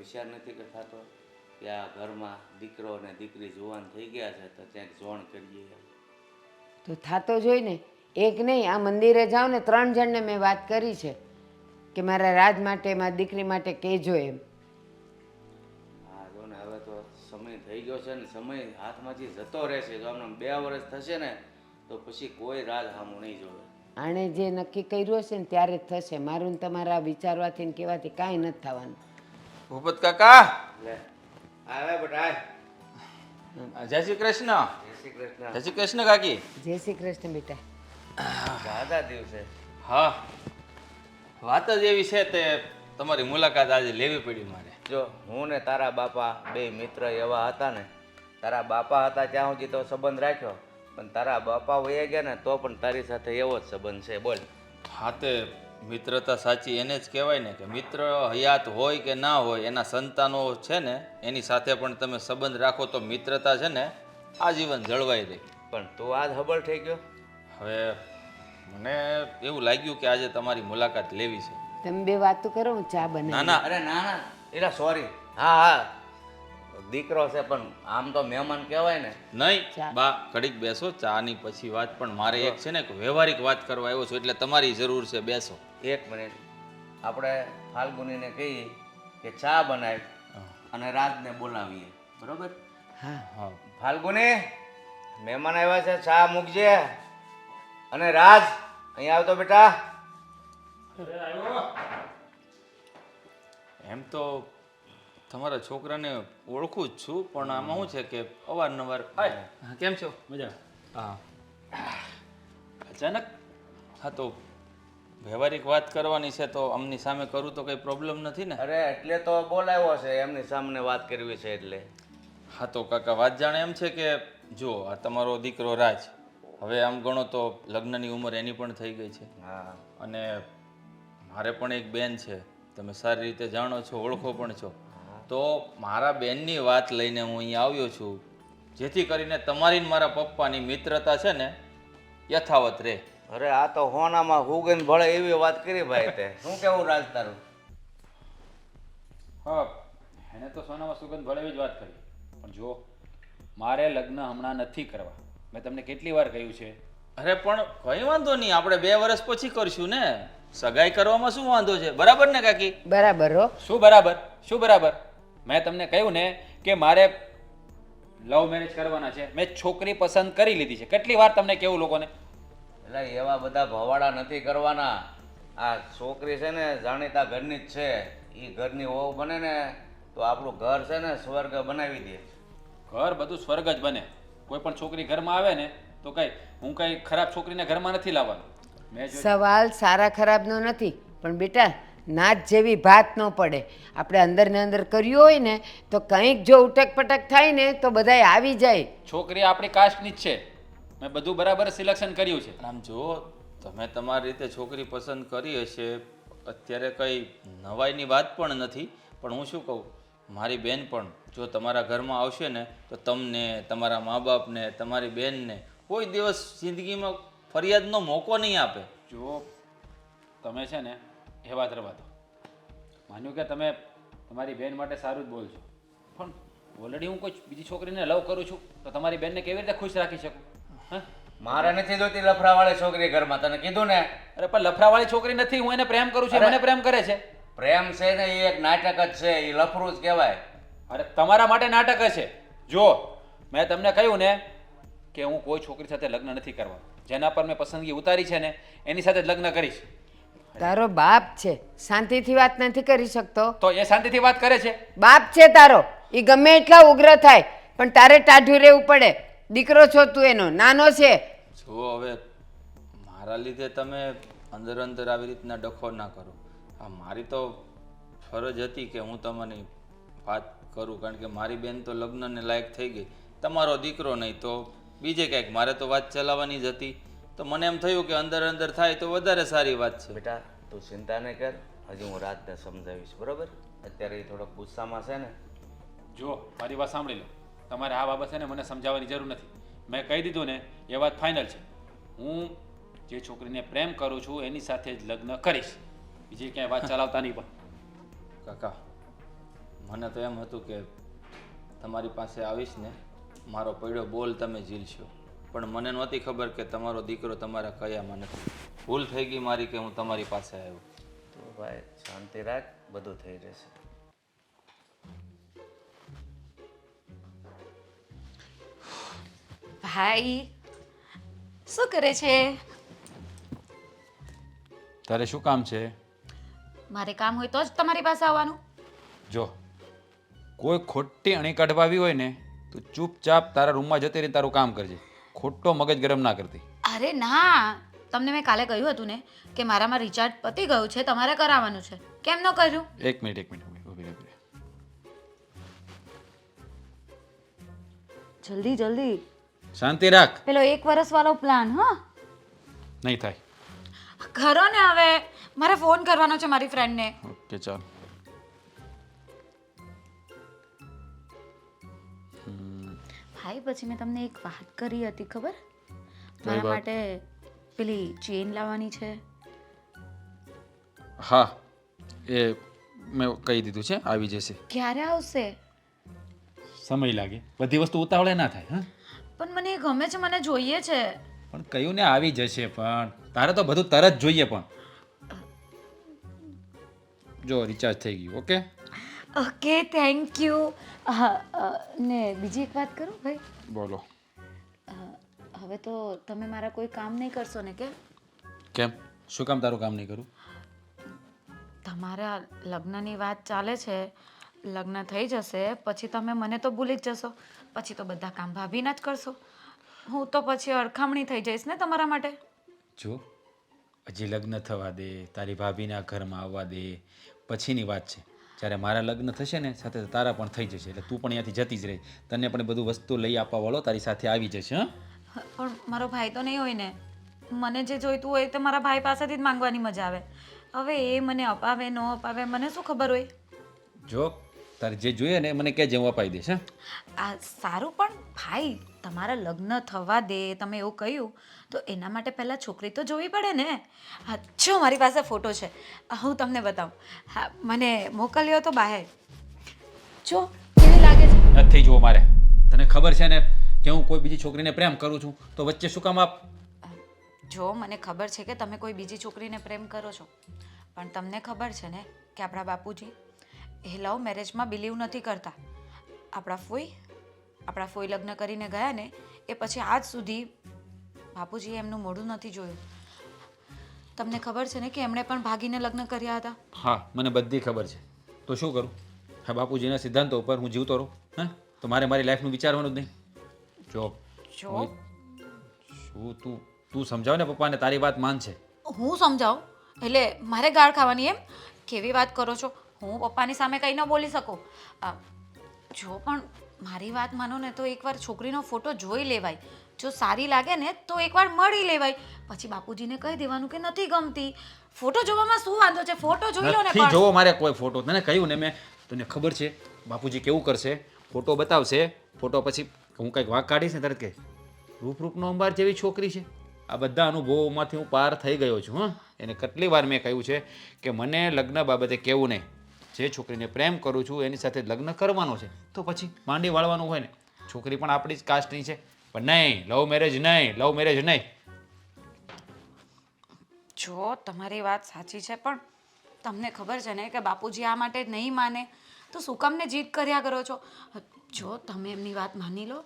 વિચાર નથી થતો કે આ ઘરમાં દીકરો અને દીકરી જુવાન થઈ ગયા છે તો ક્યાંક જોણ કરીએ એમ? તો થાતો જોઈ ને, એક નહીં, આ મંદિરે જાઓ ને 3 જણને મેં વાત કરી છે કે મારા રાજ માટે, મારી દીકરી માટે કહેજો એમ. હા જો ને, હવે તો સમય થઈ ગયો છે ને, સમય હાથમાંથી જતો રહેશે. જો આમને 2 વર્ષ થશે ને તો પછી કોઈ રાજ સામું નહીં જોવે. આણે જે નક્કી કર્યું હશે ને ત્યારે જ થશે. મારું ને તમારા વિચારવાથી ને કહેવાથી કાંઈ નથી થવાનું. ભૂપત કાકા, લે આવે બેટા, જય શ્રી કૃષ્ણ. જય શ્રી કૃષ્ણ. જય શ્રી કૃષ્ણ કાકી. જય શ્રી કૃષ્ણ બેટા. દાદા દિવસે હા, વાત જ એવી છે તે તમારી મુલાકાત આજે લેવી પડી મારે. જો હું ને તારા બાપા બે મિત્ર એવા હતા ને, તારા બાપા હતા ત્યાં સુધી તો સંબંધ રાખ્યો, પણ તારા બાપા વયા ગયા ને તો પણ તારી સાથે એવો જ સંબંધ છે. બોલ. હા, તે મિત્રતા સાચી એને જ કહેવાય ને, કે મિત્ર હયાત હોય કે ના હોય, એના સંતાનો છે ને એની સાથે પણ તમે સંબંધ રાખો તો મિત્રતા છે ને આજીવન જળવાઈ રહી. પણ તું આજ હબળ થઈ ગયો. હવે મને એવું લાગ્યું કે આજે તમારી મુલાકાત લેવી છે. તમે બે વાતો કરો, હું ચા ના બનાવી. ના, અરે ના ના, એલા સોરી. હા હા, દીકરો છે પણ આમ તો મહેમાન કહેવાય ને. નહીં ચા. બા, ઘડીક બેસો, ચાની પછી વાત. પણ મારે એક છે ને એક વ્યવહારિક વાત કરવા આવ્યો છું, એટલે તમારી જરૂર છે, બેસો. 1 મિનિટ, આપણે ફાલ્ગુનીને કહીએ કે ચા બનાવી અને રાજને બોલાવીએ, બરોબર? હા, હા, ફાલ્ગુની, મહેમાન આવ્યા છે, ચા મૂકજે. અને રાજ, અહીંયા આવતો બેટા. એમ તો તમારા છોકરાને ઓળખું જ છું, પણ આમાં શું છે કે અવારનવાર કેમ છો? મજા. હા, અચાનક. હા, તો વ્યવહારિક વાત કરવાની છે તો અમની સામે કરું તો કંઈ પ્રોબ્લેમ નથી ને? અરે એટલે તો બોલાવ્યો છે, એમની સામે વાત કરવી છે એટલે. હા, તો કાકા વાત જાણે એમ છે કે જો આ તમારો દીકરો રાજ, હવે આમ ગણો તો લગ્નની ઉંમર એની પણ થઈ ગઈ છે, હા. અને મારે પણ એક બેન છે, તમે સારી રીતે જાણો છો, ઓળખો પણ છો. તો મારા બેનની વાત લઈને હું અહીંયા આવ્યો છું, જેથી કરીને તમારી ને મારા પપ્પાની મિત્રતા છે ને યથાવત રહે. અરે આ તો હોનામાં હુગન ભળે એવી વાત કરી ભાઈ તે. શું કેવું રાજ તારું? હા, એને તો સોનામાં સુગંધ ભળે એવી જ વાત કરી, પણ જો મારે લગ્ન હમણાં નથી કરવા. મેં તમને કેટલી વાર કહ્યું છે. અરે પણ કઈ વાંધો નહીં, આપણે 2 વર્ષ પછી કરશું ને. સગાઈ કરવામાં શું વાંધો છે? બરાબર ને કાકી? બરાબર હો. શું બરાબર? શું બરાબર? મેં તમને કહ્યું ને કે મારે લવ મેરેજ કરવાના છે. મેં છોકરી પસંદ કરી લીધી છે. કેટલી વાર તમને કેવું લોકોને? એટલે એવા બધા ભવાડા નથી કરવાના. આ છોકરી છે ને જાણીતા ઘરની જ છે, એ ઘરની વહુ બને ને તો આપણું ઘર છે ને સ્વર્ગ બનાવી દે. ઘર બધું સ્વર્ગ જ બને. કોઈ પણ છોકરી ઘરમાં આવે ને તો હું કઈ ખરાબ છોકરીને ઘરમાં નથી લાવવાનો. મેં જો સવાલ સારા ખરાબનો નથી, પણ બેટા નાચ જેવી ભાત ન પડે. આપણે અંદર ને અંદર કર્યું હોય ને તો કંઈક જો ઉટક પટક થાય ને તો બધાય આવી જાય. છોકરી આપણી કાસ્ટની જ છે. મેં બધું બરાબર સિલેક્શન કર્યું છે. આમ જો તમે તમારી રીતે છોકરી પસંદ કરી હશે, અત્યારે કંઈ નવાઈની વાત પણ નથી. પણ હું શું કહું, મારી બેન પણ જો તમારા ઘરમાં આવશે ને તો તમને, તમારા મા બાપને, તમારી બેનને કોઈ દિવસ જિંદગીમાં ફરિયાદનો મોકો નહીં આપે. જો તમે છે ને એ વાત રવા દો. માન્યું કે તમે તમારી બેન માટે સારું જ બોલશો, પણ ઓલરેડી હું કોઈ બીજી છોકરીને લવ કરું છું તો તમારી બેનને કેવી રીતે ખુશ રાખી શકું? હા, મારે નથી જોતી લફરાવાળી છોકરી ઘરમાં, તને કીધું ને. અરે પણ લફરાવાળી છોકરી નથી, હું એને પ્રેમ કરું છું, મને પ્રેમ કરે છે. પ્રેમ છે ને એ એક નાટક જ છે, એ લફરું જ કહેવાય. અરે તમારા માટે નાટક હશે. જો મેં તમને કહ્યું ને કે હું કોઈ છોકરી સાથે લગ્ન નથી કરવા. જેના પર મેં પસંદગી ઉતારી છે ને એની સાથે જ લગ્ન કરીશ. તારો બાપ છે, શાંતિથી વાત નથી કરી શકતો? તો એ શાંતિથી વાત કરે છે. બાપ છે તારો, એ ગમે એટલા ઉગ્ર થાય પણ તારે ટાઢું રહેવું પડે. દીકરો છો તું એનો, નાનો છે. જો હવે મારા લીધે તમે અંદર અંદર આવી રીતના ડખો ના કરો. આ મારી તો ફરજ હતી કે હું તમારી વાત કરું, કારણ કે મારી બેન તો લગ્નને લાયક થઈ ગઈ, તમારો દીકરો નહીં તો બીજે કંઈક. મારે તો વાત ચલાવવાની જ હતી, તો મને એમ થયું કે અંદર અંદર થાય તો વધારે સારી વાત છે. બેટા તું ચિંતા નહીં કર, હજી હું રાજને સમજાવીશ, બરોબર? અત્યારે એ થોડોક ગુસ્સામાં છે ને. જો મારી વાત સાંભળી લો, તમારે આ બાબત છે ને મને સમજાવવાની જરૂર નથી. મેં કહી દીધું ને એ વાત ફાઇનલ છે. હું જે છોકરીને પ્રેમ કરું છું એની સાથે જ લગ્ન કરીશ. બીજી ક્યાંય વાત ચલાવતા નહીં. પણ કાકા મને તો એમ હતું કે તમારી પાસે આવીશ ને મારો પડ્યો બોલ તમે ઝીલશો, પણ મને નહોતી ખબર કે તમારો દીકરો તમારા કયામાં નથી. ભૂલ થઈ ગઈ મારી કે હું તમારી પાસે આવ્યો. તો ભાઈ શાંતિ રાખ, બધું થઈ જશે. ભાઈ શું કરે છે? તારે શું કામ છે? મારે કામ હોય તો જ તમારી પાસે આવવાનું. જો કોઈ ખોટી અણી કાઢવા આવી હોય ને તો ચૂપચાપ તારા રૂમમાં જતી રહી તારું કામ કરજે. ખોટો મગજ ગરમ ના કરતી. અરે ના, તમને મેં કાલે કહ્યું હતું ને કે મારામાં રિચાર્જ પતી ગયું છે, તમારે કરાવવાનું છે. કેમ ન કર્યું? એક મિનિટ ઊભી રહે. જલ્દી જલ્દી. શાંતિ રાખ. પેલો 1 વર્ષ વાળો પ્લાન. હા, નહીં થાય. ખરો ને. હવે મારે ફોન કરવાનો છે મારી ફ્રેન્ડને. ઓકે ચાલ. ભાઈ પછી મેં તમને એક વાત કરી હતી, ખબર? કઈ મારા વાત? માટે પેલી ચેન લાવવાની છે. હા, એ મેં કહી દીધું છે, આવી જશે. ક્યારે આવશે? સમય લાગે, બધી વસ્તુ ઉતાવળે ના થાય. હા, પણ મને એ ગમે છે, મને જોઈએ છે. પણ કહ્યું ને આવી જશે, પણ તારે તો બધું તરત જોઈએ. પણ જો રિચાર્જ થઈ ગયું. Okay okay, thank you. ને બીજી એક વાત કરું ભાઈ? બોલો. હવે તો તમે મારા કોઈ કામ નહીં કરશો ને? કે કેમ? શું કામ તારું કામ નહીં કરું? તમારા લગ્નની વાત ચાલે છે, લગ્ન થઈ જશે પછી તમે મને તો ભૂલી જ જશો. પછી તો બધા કામ ભાભીના જ કરશો. હું તો પછી અડખામણી થઈ જઈશ ને તમારા માટે. જો હજી લગ્ન થવા દે, તારી ભાભીના ઘરમાં આવવા દે, પછીની વાત છે. જ્યારે મારા લગ્ન થશે ને સાથે તારા પણ થઈ જશે, એટલે તું પણ અહીંયાથી જતી જ રહી. તને પણ બધું વસ્તુ લઈ આપવા વાળો તારી સાથે આવી જશે. હા, પણ મારો ભાઈ તો નહીં હોય ને. મને જે જોઈતું હોય તે મારા ભાઈ પાસેથી જ માંગવાની મજા આવે. હવે એ મને અપાવે ન અપાવે મને શું ખબર હોય? જો તારે જે જોઈએ ને મને કહેજે, હું અપાઈ દઈશ. આ સારું, પણ ભાઈ તમારા લગ્ન થવા દે તમે એવું કહ્યું તો એના માટે પહેલાં છોકરી તો જોવી પડે ને. હા, જો મારી પાસે ફોટો છે, હું તમને બતાવું. હા, મને મોકલ્યો તો બહાર. જો કેવી લાગે છે? નથી જોવો મારે. તને ખબર છે ને કે હું કોઈ બીજી છોકરીને પ્રેમ કરું છું, તો વચ્ચે શું કામ આપ? જો મને ખબર છે કે તમે કોઈ બીજી છોકરીને પ્રેમ કરો છો, પણ તમને ખબર છે ને કે આપણા બાપુજી એ લવ મેરેજમાં બિલીવ નથી કરતા. આપણા ફોઈ લગ્ન કરીને ગયા ને એ પછી આજ સુધી બાપુજીએ એમનું મોઢું નથી જોયું. તમને ખબર છે ને કે એમણે પણ ભાગીને લગ્ન કર્યા હતા. હા, મને બધી ખબર છે. તો શું કરું? હા, બાપુજીના સિદ્ધાંતો ઉપર હું જીવતો રહું? હા, તો મારે મારી લાઈફનું વિચારવાનું જ નહીં. જો શું તું સમજાવ ને પપ્પાને, તારી વાત માનશે. હું સમજાવું એટલે મારે ગાળ ખાવાની? એમ કેવી વાત કરો છો? હું પપ્પાની સામે કંઈ ન બોલી શકું. જો પણ મારી વાત માનો ને તો એકવાર છોકરીનો ફોટો જોઈ લેવાય. જો સારી લાગે ને તો એકવાર મળી લેવાય. પછી બાપુજીને કહી દેવાનું કે નથી ગમતી. ફોટો જોવામાં શું વાંધો છે? ફોટો જોઈ લો ને. નથી જોવો મારે કોઈ ફોટો. તને કહ્યું ને મેં, તને ખબર છે બાપુજી કેવું કરશે? ફોટો બતાવશે, ફોટો પછી હું કંઈક વાંક કાઢીશ ને તરત કે રૂપનો અંબાર જેવી છોકરી છે. આ બધા અનુભવોમાંથી હું પાર થઈ ગયો છું. હા, એને કેટલી વાર મેં કહ્યું છે કે મને લગ્ન બાબતે કહેવું નહીં. જે છોકરીને પ્રેમ કરું છું એની સાથે લગ્ન કરવાનો છે, તો પછી માંડી વાળવાનું હોય ને. છોકરી પણ આપણી જ કાસ્ટની છે, પણ નહીં, લવ મેરેજ નહીં. જો તમારી વાત સાચી છે, પણ તમને ખબર છે ને કે બાપુજી આ માટે નહીં માને તો શું કામને જીદ કર્યા કરો છો? જો તમે એમની વાત માની લો,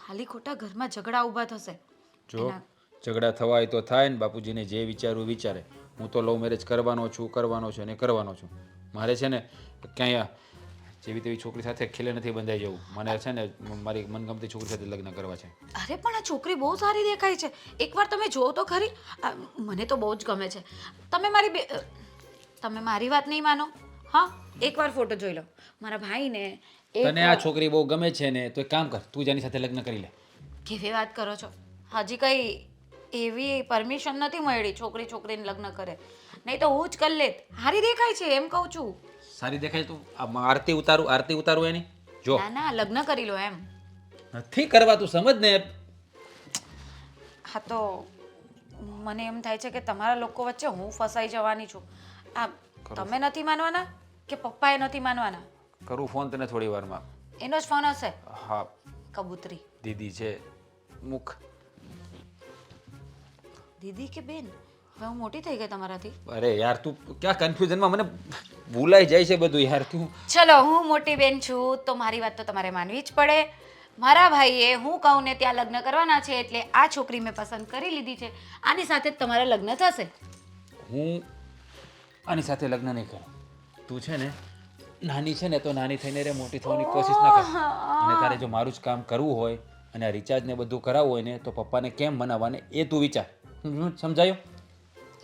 ખાલી ખોટા ઘરમાં ઝઘડા ઊભા થશે. જો ઝઘડા થવાય તો થાય ને, બાપુજીને જે વિચારવું વિચારે. હું તો લવ મેરેજ કરવાનો છું અને કરવાનો છું. મારે છે ને ક્યાંય જેવી તેવી છોકરી સાથે ખીલે નથી બંધાઈ જવું. મને છે ને મારી મનગમતી છોકરી સાથે લગ્ન કરવા છે. અરે પણ આ છોકરી બહુ સારી દેખાય છે, એકવાર તમે જુઓ તો ખરી. મને તો બહુ જ ગમે છે. તમે મારી વાત નહીં માનો? હા, એકવાર ફોટો જોઈ લો મારા ભાઈને. તને આ છોકરી બહુ ગમે છે ને તો એક કામ કર, તું જ આની સાથે લગ્ન કરી લે. કેવી વાત કરો છો? હજી કઈ એવી પરમિશન નથી મળી છોકરીને લગ્ન કરે. નહીં તો હું જ કરી લેત. સારી દેખાય છે એમ કહું છું. સારી દેખાય તું આરતી ઉતારું એની. જો ના લગ્ન કરી લો એમ. નથી કરવા, તું સમજ ને. હા, તો મને એમ થાય છે કે તમારા લોકો વચ્ચે હું ફસાઈ જવાની છું. આ તમે નથી માનવાના કે પપ્પાએ નથી માનવાના? કરું ફોન તને થોડી વારમાં. એનો જ ફોન હશે. હા, કબૂતરી. દીદી છે મુખ. દીદી કે બેન? હવે હું મોટી થઈ ગઈ તમારાથી. અરે યાર તું ક્યાં કન્ફ્યુઝનમાં મને ભૂલાઈ જાય છે બધું યાર તું. ચલો હું મોટી બેન છું તો મારી વાત તો તમારે માનવી જ પડે. મારા ભાઈએ હું કહું ને ત્યાં લગ્ન કરવાના છે એટલે આ છોકરી મેં પસંદ કરી લીધી છે. આની સાથે જ તમારા લગ્ન થશે. હું આની સાથે લગ્ન નહીં કરું. તું છે ને નાની છે ને તો નાની થઈને રે, મોટી થવાની કોશિશ ના કર. અને તારે જો મારું જ કામ કરવું હોય અને આ રિચાર્જ ને બધું કરાવવું હોય ને તો પપ્પાને કેમ મનાવવાને એ તું વિચાર. સમજાયું?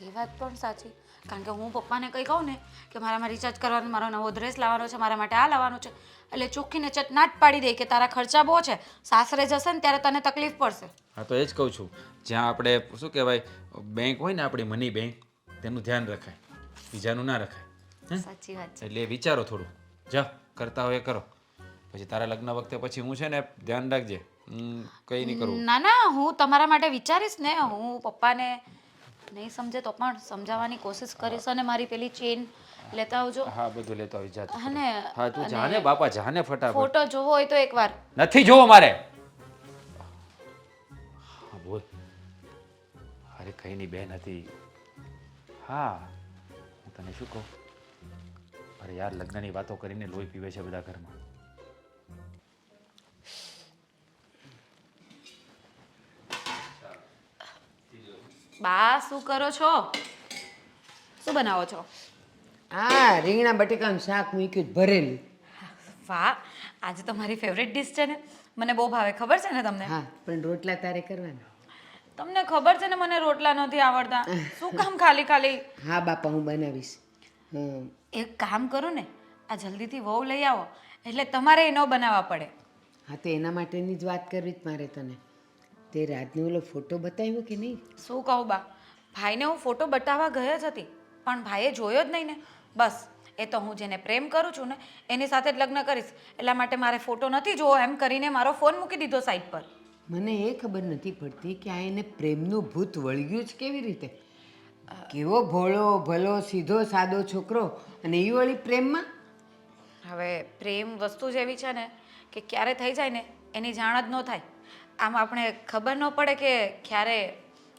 એ વાત પણ સાચી. કારણ કે હું પપ્પાને કંઈ કહું ને કે મારામાં રિચાર્જ કરવાનો, મારો નવો ડ્રેસ લાવવાનો છે, મારા માટે આ લાવવાનું છે, એટલે ચોખ્ખીને ચટનાટ પાડી દે કે તારા ખર્ચા બહુ છે, સાસરે જશે ને ત્યારે તને તકલીફ પડશે. હા તો એ જ કહું છું, જ્યાં આપણે શું કહેવાય બેંક હોય ને આપણી મની બેંક, તેનું ધ્યાન રખાય, બીજાનું ના રખાય. હે? સાચી વાત છે. એટલે એ વિચારો થોડું, જા કરતા હોય એ કરો. પછી તારા લગ્ન વખતે પછી હું છે ને ધ્યાન રાખજે, કંઈ નહીં કરવું. ના ના, હું તમારા માટે વિચારીશ ને. હું પપ્પાને નહીં સમજે તો પણ સમજાવવાની કોશિશ કરીશ. અને મારી પેલી ચેન લેતા આવજો. હા બધું લેતો આવી જા. અને હા તું જાને બાપા, જાને ફટાફટ. ફોટો જોવો હોય તો એકવાર. નથી જોવો મારે. હા બોલ. અરે કઈ ની બેન હતી. હા હું તને શું કહું, અરે યાર લગ્નની વાતો કરીને લોહી પીવે છે બધા ઘરમાં. બા શું કરો છો? શું બનાવો છો? હા, રીંગણા બટેકાનું શાક મૂક્યું છે, ભરેલું. વાહ, આજે તો મારી ફેવરેટ ડિશ છે ને. મને બહુ ભાવે, ખબર છે ને તમને? હા, પણ રોટલા તારે કરવાના. તમને ખબર છે ને મને રોટલા નથી આવડતા. શું કામ ખાલી ખાલી? હા બાપા, હું બનાવીશ. હમ. એક કામ કરો ને, આ જલ્દીથી વહુ લઈ આવો એટલે તમારે ન બનાવવા પડે. હા, તો એના માટેની જ વાત કરવી જ મારે તને. તે રાતનો ઓલો ફોટો બતાવ્યો કે નહીં? શું કહું બા, ભાઈને હું ફોટો બતાવવા ગઈ જ હતી પણ ભાઈએ જોયો જ નહીં ને. બસ એ તો હું જેને પ્રેમ કરું છું ને એની સાથે જ લગ્ન કરીશ, એટલા માટે મારે ફોટો નથી જોવો એમ કરીને મારો ફોન મૂકી દીધો સાઈડ પર. મને એ ખબર નથી પડતી કે આ એને પ્રેમનું ભૂત વળગ્યું જ કેવી રીતે. કેવો ભોળો ભલો સીધો સાદો છોકરો, અને એ વળી પ્રેમમાં. હવે પ્રેમ વસ્તુ જ એવી છે ને કે ક્યારે થઈ જાય ને એની જાણ જ ન થાય. આમ આપણે ખબર ન પડે કે ક્યારે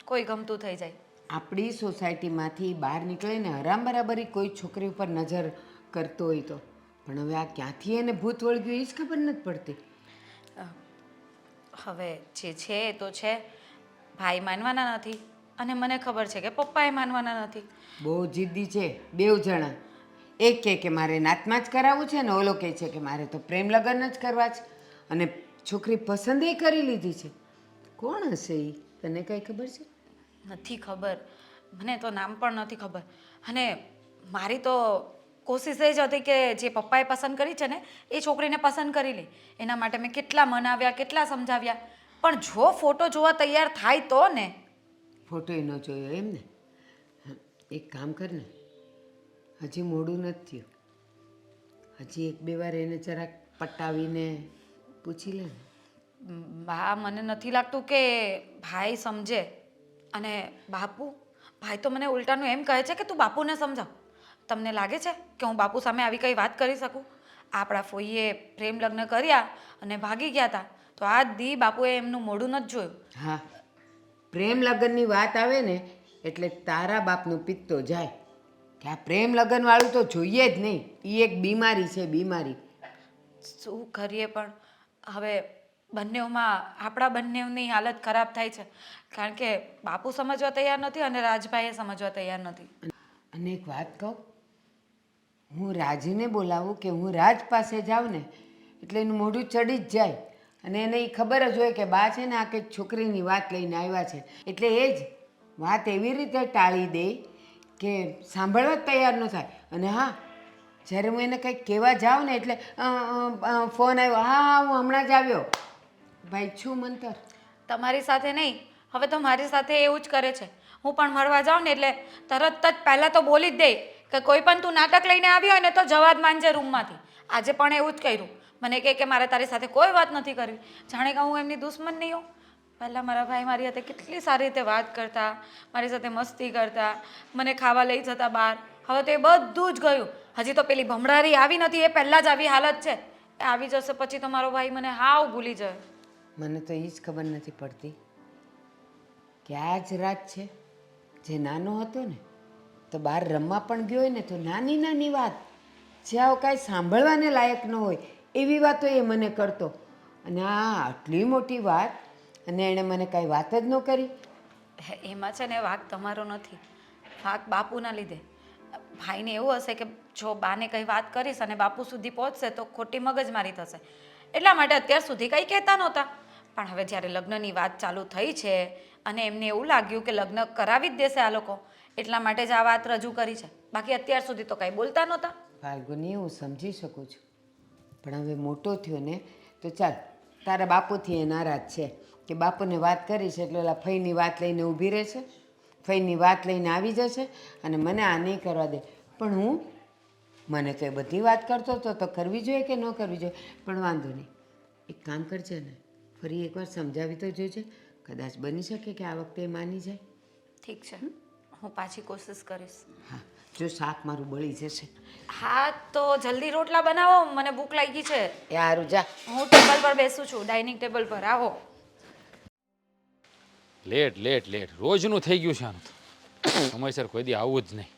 કોઈ ગમતું થઈ જાય. આપણી સોસાયટીમાંથી બહાર નીકળે ને હરામ બરાબરી કોઈ છોકરી ઉપર નજર કરતો હોય તો, પણ હવે આ ક્યાંથી એને ભૂત વળગ્યું એ જ ખબર નથી પડતી. હવે જે છે એ તો છે. ભાઈ માનવાના નથી અને મને ખબર છે કે પપ્પાએ માનવાના નથી. બહુ જિદ્દી છે બેઉ જણા. એક કહે કે મારે નાતમાં જ કરાવવું છે ને ઓલો કહે છે કે મારે તો પ્રેમ લગ્ન જ કરવા છે. અને છોકરી પસંદ કરી લીધી છે. કોણ હશે એ? તને કઈ ખબર છે? નથી ખબર, મને તો નામ પણ નથી ખબર. અને મારી તો કોશિશ એ જ હતી કે જે પપ્પાએ પસંદ કરી છે ને એ છોકરીને પસંદ કરી લે. એના માટે મેં કેટલા મનાવ્યા, કેટલા સમજાવ્યા, પણ જો ફોટો જોવા તૈયાર થાય તો ને. ફોટો ન જોયો એમ ને? એક કામ કર ને, હજી મોડું નથી થયું, હજી એક બે વાર એને જરાક પટાવીને પૂછી લે ને. બા મને નથી લાગતું કે ભાઈ સમજે. અને બાપુ, ભાઈ તો મને ઉલટાનું એમ કહે છે કે તું બાપુને સમજાવ. તમને લાગે છે કે હું બાપુ સામે આવી કઈ વાત કરી શકું? આપણા ફોઈએ પ્રેમ લગ્ન કર્યા અને ભાગી ગયા હતા તો આજ દી બાપુએ એમનું મોઢું નથી જોયું. હા, પ્રેમ લગ્નની વાત આવે ને એટલે તારા બાપનું પિત્ત તો જાય કે આ પ્રેમ લગ્નવાળું તો જોઈએ જ નહીં. એ એક બીમારી છે, બીમારી. શું કરીએ પણ હવે બંનેવમાં આપણા બંનેવની હાલત ખરાબ થાય છે. કારણ કે બાપુ સમજવા તૈયાર નથી અને રાજભાઈએ સમજવા તૈયાર નથી. અને એક વાત કહું, હું રાજને બોલાવું કે હું રાજ પાસે જાઉં ને એટલે એનું મોઢું ચડી જ જાય. અને એને એ ખબર જ હોય કે બા છે ને આ કંઈક છોકરીની વાત લઈને આવ્યા છે, એટલે એ જ વાત એવી રીતે ટાળી દે કે સાંભળવા જ તૈયાર ન થાય. અને હા, જ્યારે હું એને કંઈક કહેવા જાઉં ને એટલે ફોન આવ્યો, હા હા હું હમણાં જ આવ્યો. ભાઈ છું મંતર. તમારી સાથે નહીં, હવે તો મારી સાથે એવું જ કરે છે. હું પણ મળવા જાઉં ને એટલે તરત જ પહેલાં તો બોલી જ દે કે કોઈ પણ તું નાટક લઈને આવી હોય ને તો જવા જ માંજે રૂમમાંથી. આજે પણ એવું જ કર્યું. મને કહે કે મારે તારી સાથે કોઈ વાત નથી કરવી, જાણે કે હું એમની દુશ્મન નહીં હોઉં. પહેલાં મારા ભાઈ મારી સાથે કેટલી સારી રીતે વાત કરતા, મારી સાથે મસ્તી કરતા, મને ખાવા લઈ જતા બહાર, હવે તો એ બધું જ ગયું. હજી તો પેલી ભમરારી આવી નથી, એ પહેલાં જ આવી હાલત છે. એ આવી જશે પછી તો મારો ભાઈ મને હાવ ભૂલી જાય. મને તો એ જ ખબર નથી પડતી કે આ જ રાત છે. જે નાનો હતો ને તો બહાર રમવા પણ ગયો હોય ને તો નાની નાની વાત જે આવું કાંઈ સાંભળવાને લાયક ન હોય એવી વાતો એ મને કરતો. અને આ આટલી મોટી વાત અને એણે મને કાંઈ વાત જ ન કરી. એમાં છે ને વાંક તમારો નથી, વાંક બાપુના લીધે. ભાઈને એવું હશે કે જો બાને કંઈ વાત કરીશ અને બાપુ સુધી પહોંચશે તો ખોટી મગજમારી થશે, એટલા માટે અત્યાર સુધી કંઈ કહેતા નહોતા. પણ હવે જ્યારે લગ્નની વાત ચાલુ થઈ છે અને એમને એવું લાગ્યું કે લગ્ન કરાવી જ દેશે આ લોકો, એટલા માટે જ આ વાત રજૂ કરી છે. બાકી અત્યાર સુધી તો કાંઈ બોલતા નહોતા. ફાલ્ગુની હું સમજી શકું છું, પણ હવે મોટો થયો ને તો ચાલ તારા બાપુથી એ નારાજ છે કે બાપુને વાત કરી છે એટલે ઓલા ફઈની વાત લઈને ઊભી રહેશે, ફઈની વાત લઈને આવી જશે અને મને આ નહીં કરવા દે. પણ મને તો એ બધી વાત કરતો હતો તો કરવી જોઈએ કે ન કરવી જોઈએ. પણ વાંધો નહીં, એક કામ કરજે ને, ફરી એકવાર સમજાવી તો જોજે, કદાચ બની શકે કે આ વખતે એ માની જાય. ઠીક છે, હું પાછી કોશિશ કરીશ. હા, જો શાક મારું બળી જશે. હા તો જલ્દી રોટલા બનાવો, મને ભૂખ લાગી છે. એ હારું જા. હું ટેબલ પર બેસું છું, ડાઇનિંગ ટેબલ પર. આવો. લેટ લેટ લેટ રોજનું થઈ ગયું છે આનું તો. સમયસર કોઈ દી આવું જ નહીં.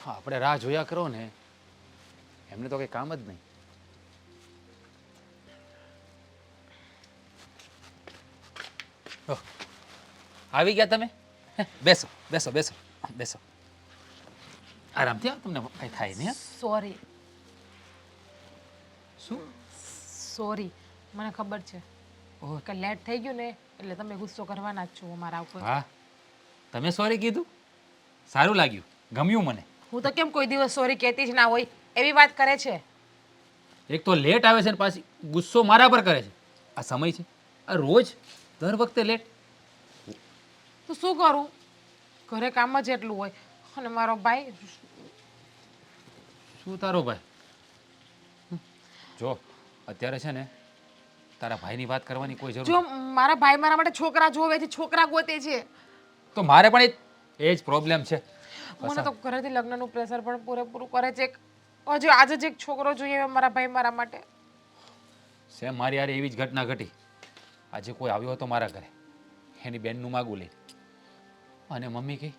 હા, આપણે રાહ જોયા કરો ને, એમને તો કંઈ કામ જ નહીં. ઓહ, આવી ગયા તમે? બેસો બેસો બેસો બેસો. આરામથી આવો, તમને કંઈ થાય નહીં. સોરી શું? સોરી, મને ખબર છે ઓહ, કે લેટ થઈ ગયું ને એટલે તમે ગુસ્સો કરવાના જ છો મારા ઉપર. હા, તમે સોરી કીધું, સારું લાગ્યું, ગમ્યું મને. હું તો કેમ કોઈ દિવસ સોરી કહેતી જ ના હોય એવી વાત કરે છે. એક તો લેટ આવે છે ને પાછી ગુસ્સો મારા પર કરે છે. આ સમય છે? આ રોજ દર વખતે લેટ. તો શું કરું, ઘરે કામ જ એટલું હોય. અને મારો ભાઈ, શું તારો ભાઈ? જો અત્યારે છે ને તારા ભાઈની વાત કરવાની કોઈ જરૂર જો મારા ભાઈ મારા માટે છોકરા જોવે છે, છોકરા ગોતે છે. તો મારે પણ એ જ પ્રોબ્લેમ છે. મને તો ઘરેથી લગ્નનું પ્રેશર પણ પૂરેપૂરું કરે છે. હજુ આજે જ એક છોકરો જોઈએ મારા ભાઈ મારા માટે. સેમ મારી યાર એવી જ ઘટના ઘટી. આજે કોઈ આવ્યો હતો મારા ઘરે એની બેનનું માગું લઈ, અને મમ્મી કહી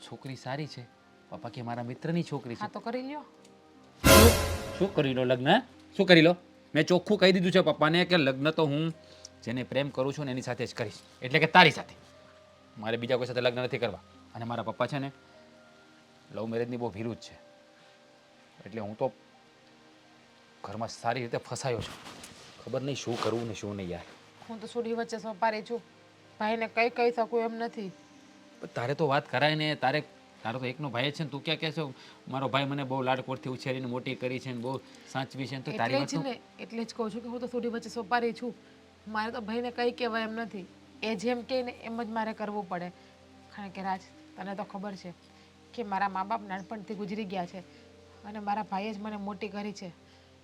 છોકરી સારી છે, પપ્પા કે મારા મિત્રની છોકરી છે. હા તો કરી લ્યો. શું કરી લો લગ્ન? હે? શું કરી લો? મેં ચોખ્ખું કહી દીધું છે પપ્પાને કે લગ્ન તો હું જેને પ્રેમ કરું છું ને એની સાથે જ કરીશ, એટલે કે તારી સાથે. મારે બીજા કોઈ સાથે લગ્ન નથી કરવા. અને મારા પપ્પા છે ને લવ મેરેજની બહુ વિરુદ્ધ છે, એટલે હું તો ઘરમાં સારી રીતે ફસાયો છું. ખબર નહીં શું કરવું ને શું નહીં યાર. હું તો છોડી વચ્ચે સોપારી છું, ભાઈને કઈ કહી શકું એમ નથી. પણ તારે તો વાત કરાય ને. તારો તો એકનો ભાઈ જ છે ને, તું ક્યાં કહેશો મારો ભાઈ મને બહુ લાડકોડથી ઉછેરીને મોટી કરી છે ને બહુ સાચવી છે ને, તો તારી એટલે જ વાત ને, એટલે જ કહું છું કે હું તો થોડી વચ્ચે સોપારી છું. મારે તો ભાઈને કંઈ કહેવાય એમ નથી. એ જેમ કહે ને એમ જ મારે કરવું પડે. કારણ કે રાજ, તને તો ખબર છે કે મારા મા બાપ નાનપણથી ગુજરી ગયા છે અને મારા ભાઈએ જ મને મોટી કરી છે.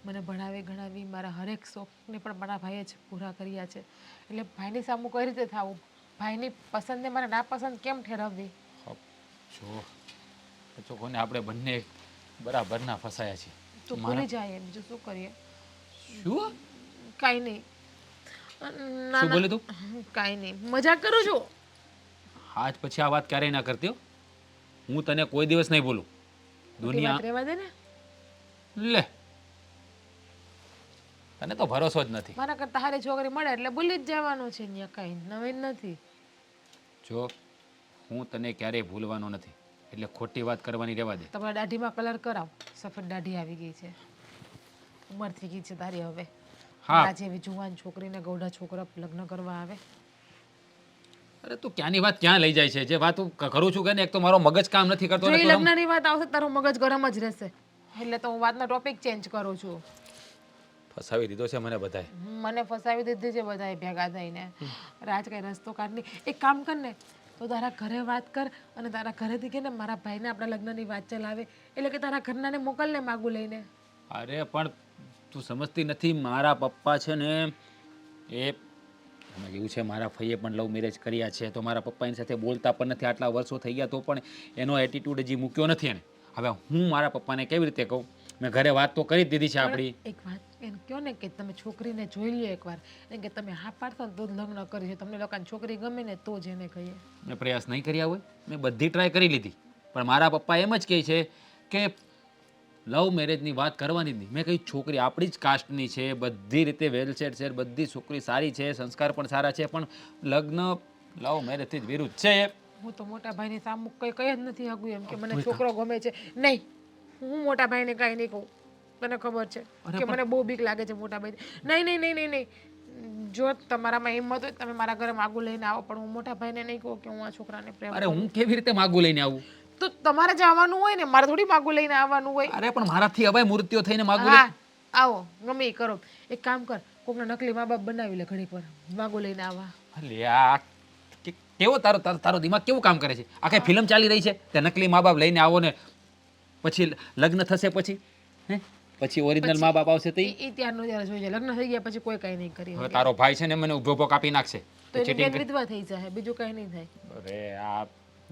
મને ભણાવી ગણાવી, મારા હરેક શોખને પણ મારા ભાઈએ જ પૂરા કર્યા છે. એટલે ભાઈની સામું કઈ રીતે થવું, ભાઈની પસંદને મને નાપસંદ કેમ ઠેરવવી? જો કોને આપણે બંને બરાબરના ફસાયા છીએ. તું ભૂલી જાય, બીજું શું કરીએ? શું કાંઈ નહીં. શું બોલે તું? કાંઈ નહીં, મજાક કરું છું. આજ પછી આ વાત ક્યારેય ના કરતી હો. હું તને કોઈ દિવસ નહીં બોલું. ખોટી વાત રહેવા દે ને. લે, તને તો ભરોસો જ નથી. મારા કરતા હારી છોકરી મળે એટલે ભૂલી જ જવાનું છે. ત્યાં કાંઈ નવીન નથી. જો હું તને ક્યારેય ભૂલવાનો નથી, એટલે ખોટી વાત કરવાની રહેવા દે. તમારા દાઢીમાં કલર કરાવ. સફેદ દાઢી આવી ગઈ છે, ઉંમર થઈ ગઈ છે તારી હવે. હા. મારા જેવી જુવાન છોકરીને ગૌડા છોકરા લગ્ન કરવા આવે. અરે તું ક્યાંની વાત ક્યાં લઈ જાય છે? જે વાત હું કરું છું કે ને, એક તો મારો મગજ કામ નથી કરતો. જો એ લગ્નની વાત આવશે તારું મગજ ગરમ જ રહેશે. એટલે તો હું વાતનો ટોપિક ચેન્જ કરું છું. ફસાવી દીધો છે મને બધાએ. મને ફસાવી દીધી છે બધાએ ભેગા થઈને. રાજ કઈ રસ્તો કાઢની. એક કામ કર ને, તો તારા ઘરે વાત કર અને તારા ઘરેથી કે ને મારા ભાઈને આપણા લગ્નની વાત ચલાવે. એટલે કે તારા ઘરનાને મોકલને માગું લઈને. અરે પણ તું સમજતી નથી, મારા પપ્પા છે ને એ એમાં એવું છે મારા ફઈએ પણ લવ મેરેજ કર્યા છે તો મારા પપ્પા એની સાથે બોલતા પણ નથી, આટલા વર્ષો થઈ ગયા તો પણ એનો એટીટ્યૂડ હજી મૂક્યો નથી એને. હવે હું મારા પપ્પાને કેવી રીતે કહું? મેં ઘરે વાત તો કરી જ દીધી છે આપણી. એક વાત એમ કહો ને કે તમે છોકરીને જોઈ લ્યો એકવાર, એમ કે તમે હા પાડતા ને તો જ લગ્ન કરીએ. તમને લોકોને છોકરી ગમે ને તો જ એને કહીએ. મેં પ્રયાસ નહીં કર્યા હોય, મેં બધી ટ્રાય કરી લીધી, પણ મારા પપ્પા એમ જ કહે છે કે લવ મેરેજની વાત કરવાની જ નહીં. મેં કહ્યું છોકરી આપણી જ કાસ્ટની છે, બધી રીતે વેલ સેટ છે, બધી છોકરી સારી છે, સંસ્કાર પણ સારા છે, પણ લગ્ન લવ મેરેજથી જ વિરુદ્ધ છે. હું તો મોટા ભાઈની સામું કઈ જ નથી આગું એમ કે મને છોકરો ગમે છે. નહીં, હું મોટા ભાઈને કાંઈ નહીં કહું. તને ખબર છે કે મને બહુ બીક લાગે છે મોટા ભાઈ. નહીં નહીં નહીં નહીં નહીં, જો તમારામાં હિંમત હોય તમે મારા ઘરે માગું લઈને આવો, પણ હું મોટા ભાઈને નહીં કહું કે હું આ છોકરાને પ્રેમ અરે હું કેવી રીતે માગું લઈને આવું? તો તમારે જ આવવાનું હોય ને, મારે થોડી માગું લઈને આવવાનું હોય. અરે પણ મારાથી હવે મૃત્યુ થઈને માગું હા આવો, ગમે એ કરો. એક કામ કર, કોકના નકલી મા બાપ બનાવી લે ઘડીક વાર, માગું લઈને આવવા. લે આ કેવો તારો દિમાગ કેવું કામ કરે છે? આખી ફિલ્મ ચાલી રહી છે તે નકલી મા બાપ લઈને આવો ને પછી લગ્ન થશે પછી હે પછી ઓરિજિનલ મા બાપ આવશે તો એ ત્યારનો ત્યારે જોઈ જાય. લગ્ન થઈ ગયા પછી કોઈ કઈ નહીં કરી. હવે તારો ભાઈ છે ને મને ઉભો ઉભો કાપી નાખશે. તો એની બેન વિધવા થઈ જાય, બીજું કઈ નહીં થાય. અરે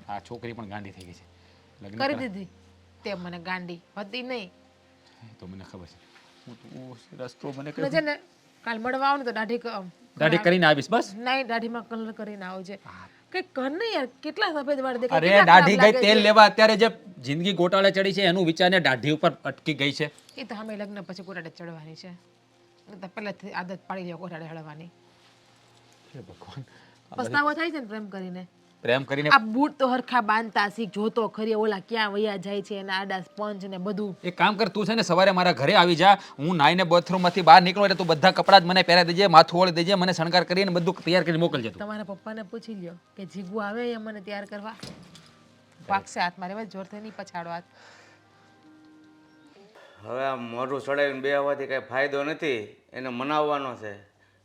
આ છોકરી પણ ગાંડી થઈ ગઈ છે. લગ્ન કરી દીધી તે મને ગાંડી હતી નહીં. તો મને ખબર છે. હું રસ્તો મને એટલે છે ને કાલ મળવા આવો ને તો દાઢી કરીને આવીશ બસ. નહીં, દાઢીમાં કલર કરીને આવજે. કઈ કર ને યાર, કેટલા સફેદ વાળ દેખાય. અરે કેટલા દાઢી ખરાબ ગઈ લાગે તેલ છે. લેવા, અત્યારે જે જિંદગી ગોટાળે ચડી છે એનું વિચારને દાઢી ઉપર અટકી ગઈ છે. એ તો અમે લગ્ન પછી કોટાડે ચડવાની છે. એ તો પહેલાથી આદત પાડી લ્યો કોટાડે હળવાની. હે ભગવાન, પસ્તાવો થાય છે ને પ્રેમ કરીને. પ્રેમ કરીને આ બૂટ તો હરખા બાંધતા શીખ, જોતો ખરી ઓલા ક્યાં વયા જાય છે એના આડા સ્પંજ ને બધું. એક કામ કર, તું છે ને સવારે મારા ઘરે આવી જા. હું નાઈને બાથરૂમમાંથી બહાર નીકળું એટલે તું બધા કપડાં જ મને પહેરાવી દેજે, માથું ઓળી દેજે, મને શણગાર કરીને બધું તૈયાર કરીને મોકલજે તું. તમારા પપ્પાને પૂછી લ્યો કે જીગુ આવે એ મને તૈયાર કરવા. પાકશે હાથ મારે બસ જોરથી નહીં પછાડો હાથ. હવે આ મોઢું ચડાવીને બે આવવાથી કાંઈ ફાયદો નથી. એને મનાવવાનો છે.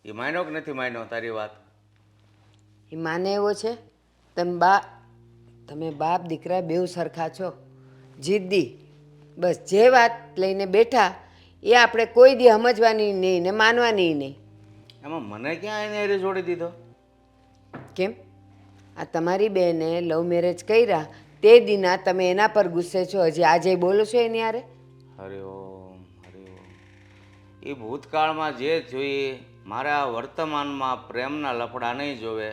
એ માન્યો કે નથી માન્યો તારી વાત? એ માને એવો છે? તમે બાપ દીકરા બેઉ સરખા છો, જિદ્દી. બસ જે વાત લઈને બેઠા એ આપણે કોઈ દી સમજવાની નહીં ને માનવાની નહીં. એમાં મને ક્યાં એને એરે જોડી દીધો? કેમ? આ તમારી બેને લવ મેરેજ કર્યા તે દીના તમે એના પર ગુસ્સે છો, હજી આજે બોલો છો એની હારે? હરિઓમ હરિઓમ. એ ભૂતકાળમાં જે જોઈએ મારા વર્તમાનમાં પ્રેમના લફડા નહીં જોવે.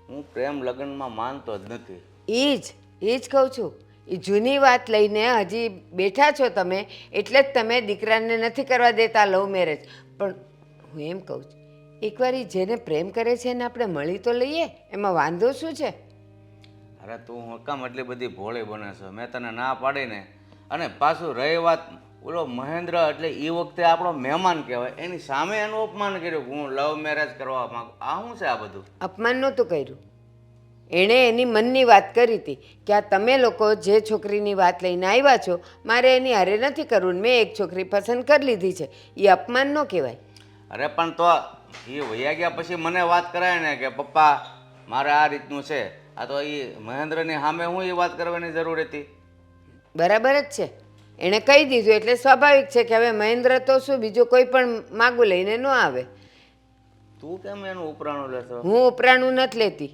હું પ્રેમ લગ્નમાં માનતો જ નથી. એ જ કહું છું. એ જૂની વાત લઈને હજી બેઠા છો તમે, એટલે જ તમે દીકરાને નથી કરવા દેતા લવ મેરેજ. પણ હું એમ કહું છું, એકવાર એ જેને પ્રેમ કરે છે એને આપણે મળી તો લઈએ, એમાં વાંધો શું છે? અરે તું હકામ એટલી બધી ભોળી બને છે. મેં તને ના પાડીને. અને પાછું રહી વાત ઓલો મહેન્દ્ર, એટલે એ વખતે આપણો મહેમાન કહેવાય, એની સામે એનું અપમાન કર્યું કે હું લવ મેરેજ કરવા માંગુ. આ શું છે આ બધું? અપમાન નહોતું કર્યું. એણે એની મનની વાત કરી હતી કે આ તમે લોકો જે છોકરીની વાત લઈને આવ્યા છો મારે એની હારે નથી કરવું, મેં એક છોકરી પસંદ કરી લીધી છે. એ અપમાન ન કહેવાય. અરે પણ તો એ વૈયા ગયા પછી મને વાત કરાય ને કે પપ્પા મારે આ રીતનું છે. આ તો એ મહેન્દ્રની સામે હું એ વાત કરવાની જરૂર હતી? બરાબર જ છે. એણે કહી દીધું એટલે સ્વાભાવિક છે કે હવે મહેન્દ્ર તો શું બીજું કોઈ પણ માગું લઈને ન આવે. તું કેમ એનું ઉપરાણું લેશો? હું ઉપરાણું નથી લેતી.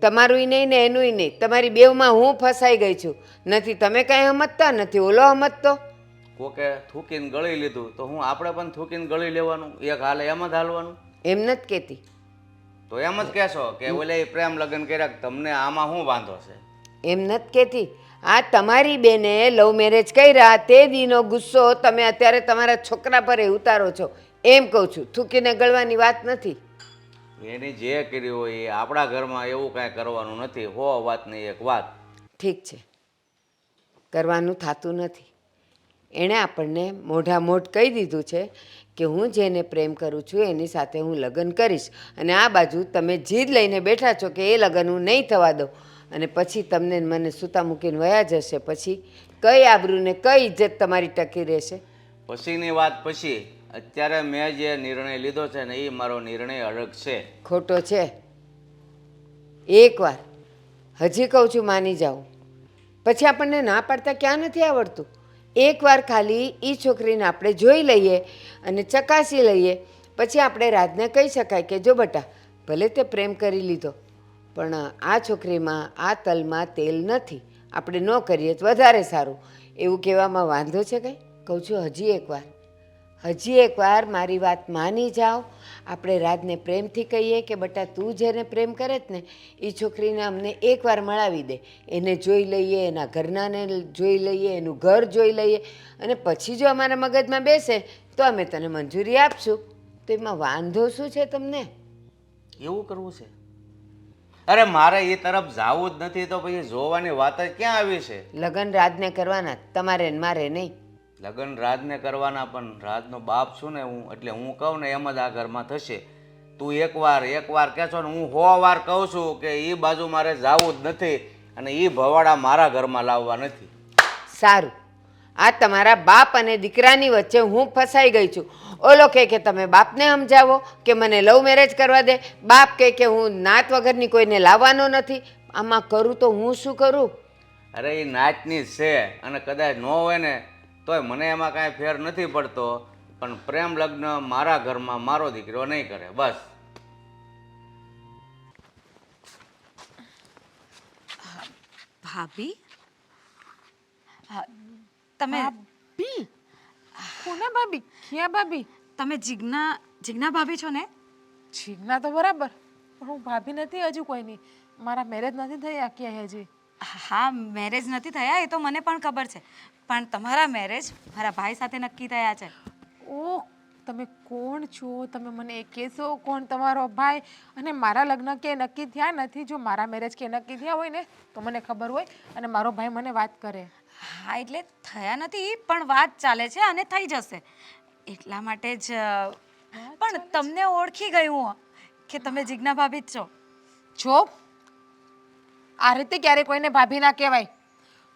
તમારું નહીં ને એનું નહીં, તમારી બેવમાં હું ફસાઈ ગઈ છું. નથી તમે કાંઈ સમજતા, નથી ઓલો સમજતો. કોકે થૂકીને ગળી લીધું તો હું આપણે પણ થૂકીને ગળી લેવાનું? એક હાલે એમ જ હાલવાનું? એમ નથી કહેતી. તો એમ જ કહેશો કે ઓલે પ્રેમ લગ્ન કર્યા, તમને આમાં શું વાંધો છે? એમ નથી કહેતી. આ તમારી બેને લવ મેરેજ કર્યા તે દીનો ગુસ્સો તમે અત્યારે તમારા છોકરા પર ઉતારો છો, એમ કહું છું. થૂકીને ગળવાની વાત નથી. એની જે કર્યું હોય એ આપણા ઘરમાં એવું કાંઈ કરવાનું નથી. હો વાત નહીં એક વાત. ઠીક છે, કરવાનું થતું નથી. એણે આપણને મોઢા મોઢ કહી દીધું છે કે હું જેને પ્રેમ કરું છું એની સાથે હું લગ્ન કરીશ, અને આ બાજુ તમે જીદ લઈને બેઠા છો કે એ લગ્ન હું નહીં થવા દઉં, અને પછી તમને મને સૂતા મૂકીને વયા જશે. પછી કઈ આબરૂ ને કઈ ઇજ્જત તમારી ટકી રહેશે? પછીની વાત પછી. અત્યારે મેં જે નિર્ણય લીધો છે ને એ મારો નિર્ણય અલગ છે. ખોટો છે? એકવાર હજી કહું છું માની જાઓ. પછી આપણને ના પાડતા ક્યાં નથી આવડતું? એકવાર ખાલી એ છોકરીને આપણે જોઈ લઈએ અને ચકાસી લઈએ, પછી આપણે રાજને કહી શકાય કે જો બેટા ભલે તે પ્રેમ કરી લીધો, પણ આ છોકરીમાં આ તલમાં તેલ નથી. આપણે ન કરીએ તો વધારે સારું. એવું કહેવામાં વાંધો છે કંઈ? કહું છું હજી એકવાર મારી વાત માની જાઓ. આપણે રાજને પ્રેમથી કહીએ કે બટા તું જેને પ્રેમ કરે જ ને એ છોકરીને અમને એકવાર મળાવી દે. એને જોઈ લઈએ, એના ઘરનાને જોઈ લઈએ, એનું ઘર જોઈ લઈએ, અને પછી જો અમારા મગજમાં બેસે તો અમે તને મંજૂરી આપશું. તો એમાં વાંધો શું છે તમને? એવું કરવું છે? અરે મારે એ તરફ જવું જ નથી તો પછી જોવાની વાત જ ક્યાં આવી છે? લગ્ન રાજને કરવાના, તમારે ને મારે નહીં. લગ્ન રાજને કરવાના, પણ રાજનો બાપ છું ને હું, એટલે હું કહું ને એમ જ આ ઘરમાં થશે. તું એકવાર કહેશો ને હું 100 વાર કહું છું કે એ બાજુ મારે જવું જ નથી અને એ ભવાડા મારા ઘરમાં લાવવા નથી. સારું, આ તમારા બાપ અને દીકરાની વચ્ચે હું ફસાઈ ગઈ છું. ઓલો કહે કે તમે બાપને સમજાવો કે મને લવ મેરેજ કરવા દે, બાપ કહે કે હું નાત વગરની કોઈને લાવવાનો નથી. આમાં કરું તો હું શું કરું? અરે એ નાચની જ છે અને કદાચ ન હોય ને તોય મને એમાં કાંઈ ફેર નથી પડતો, પણ પ્રેમ લગ્ન મારા ઘરમાં મારો દીકરો નહીં કરે, બસ. ભાભી હા, તમે ભાભી? કોના ભાભી? ક્યાં ભાભી? તમે જીજ્ઞા ભાભી છો ને? જીજ્ઞા તો બરાબર, પણ હું ભાભી નથી હજુ કોઈની. મારા મેરેજ નથી થયા ક્યાંય હજી. હા, મેરેજ નથી થયા એ તો મને પણ ખબર છે, પણ તમારા મેરેજ મારા ભાઈ સાથે નક્કી થયા છે. ઓહ, તમે કોણ છો? તમે મને એ કહેશો કોણ તમારો ભાઈ? અને મારા લગ્ન કે નક્કી થયા નથી. જો મારા મેરેજ કે નક્કી થયા હોય ને તો મને ખબર હોય અને મારો ભાઈ મને વાત કરે. હા, એટલે થયા નથી પણ વાત ચાલે છે અને થઈ જશે એટલા માટે જ. પણ તમને ઓળખી ગઈ હું કે તમે જીજ્ઞા ભાભી જ છો. જો આ રીતે ક્યારે કોઈને ભાભી ના કહેવાય.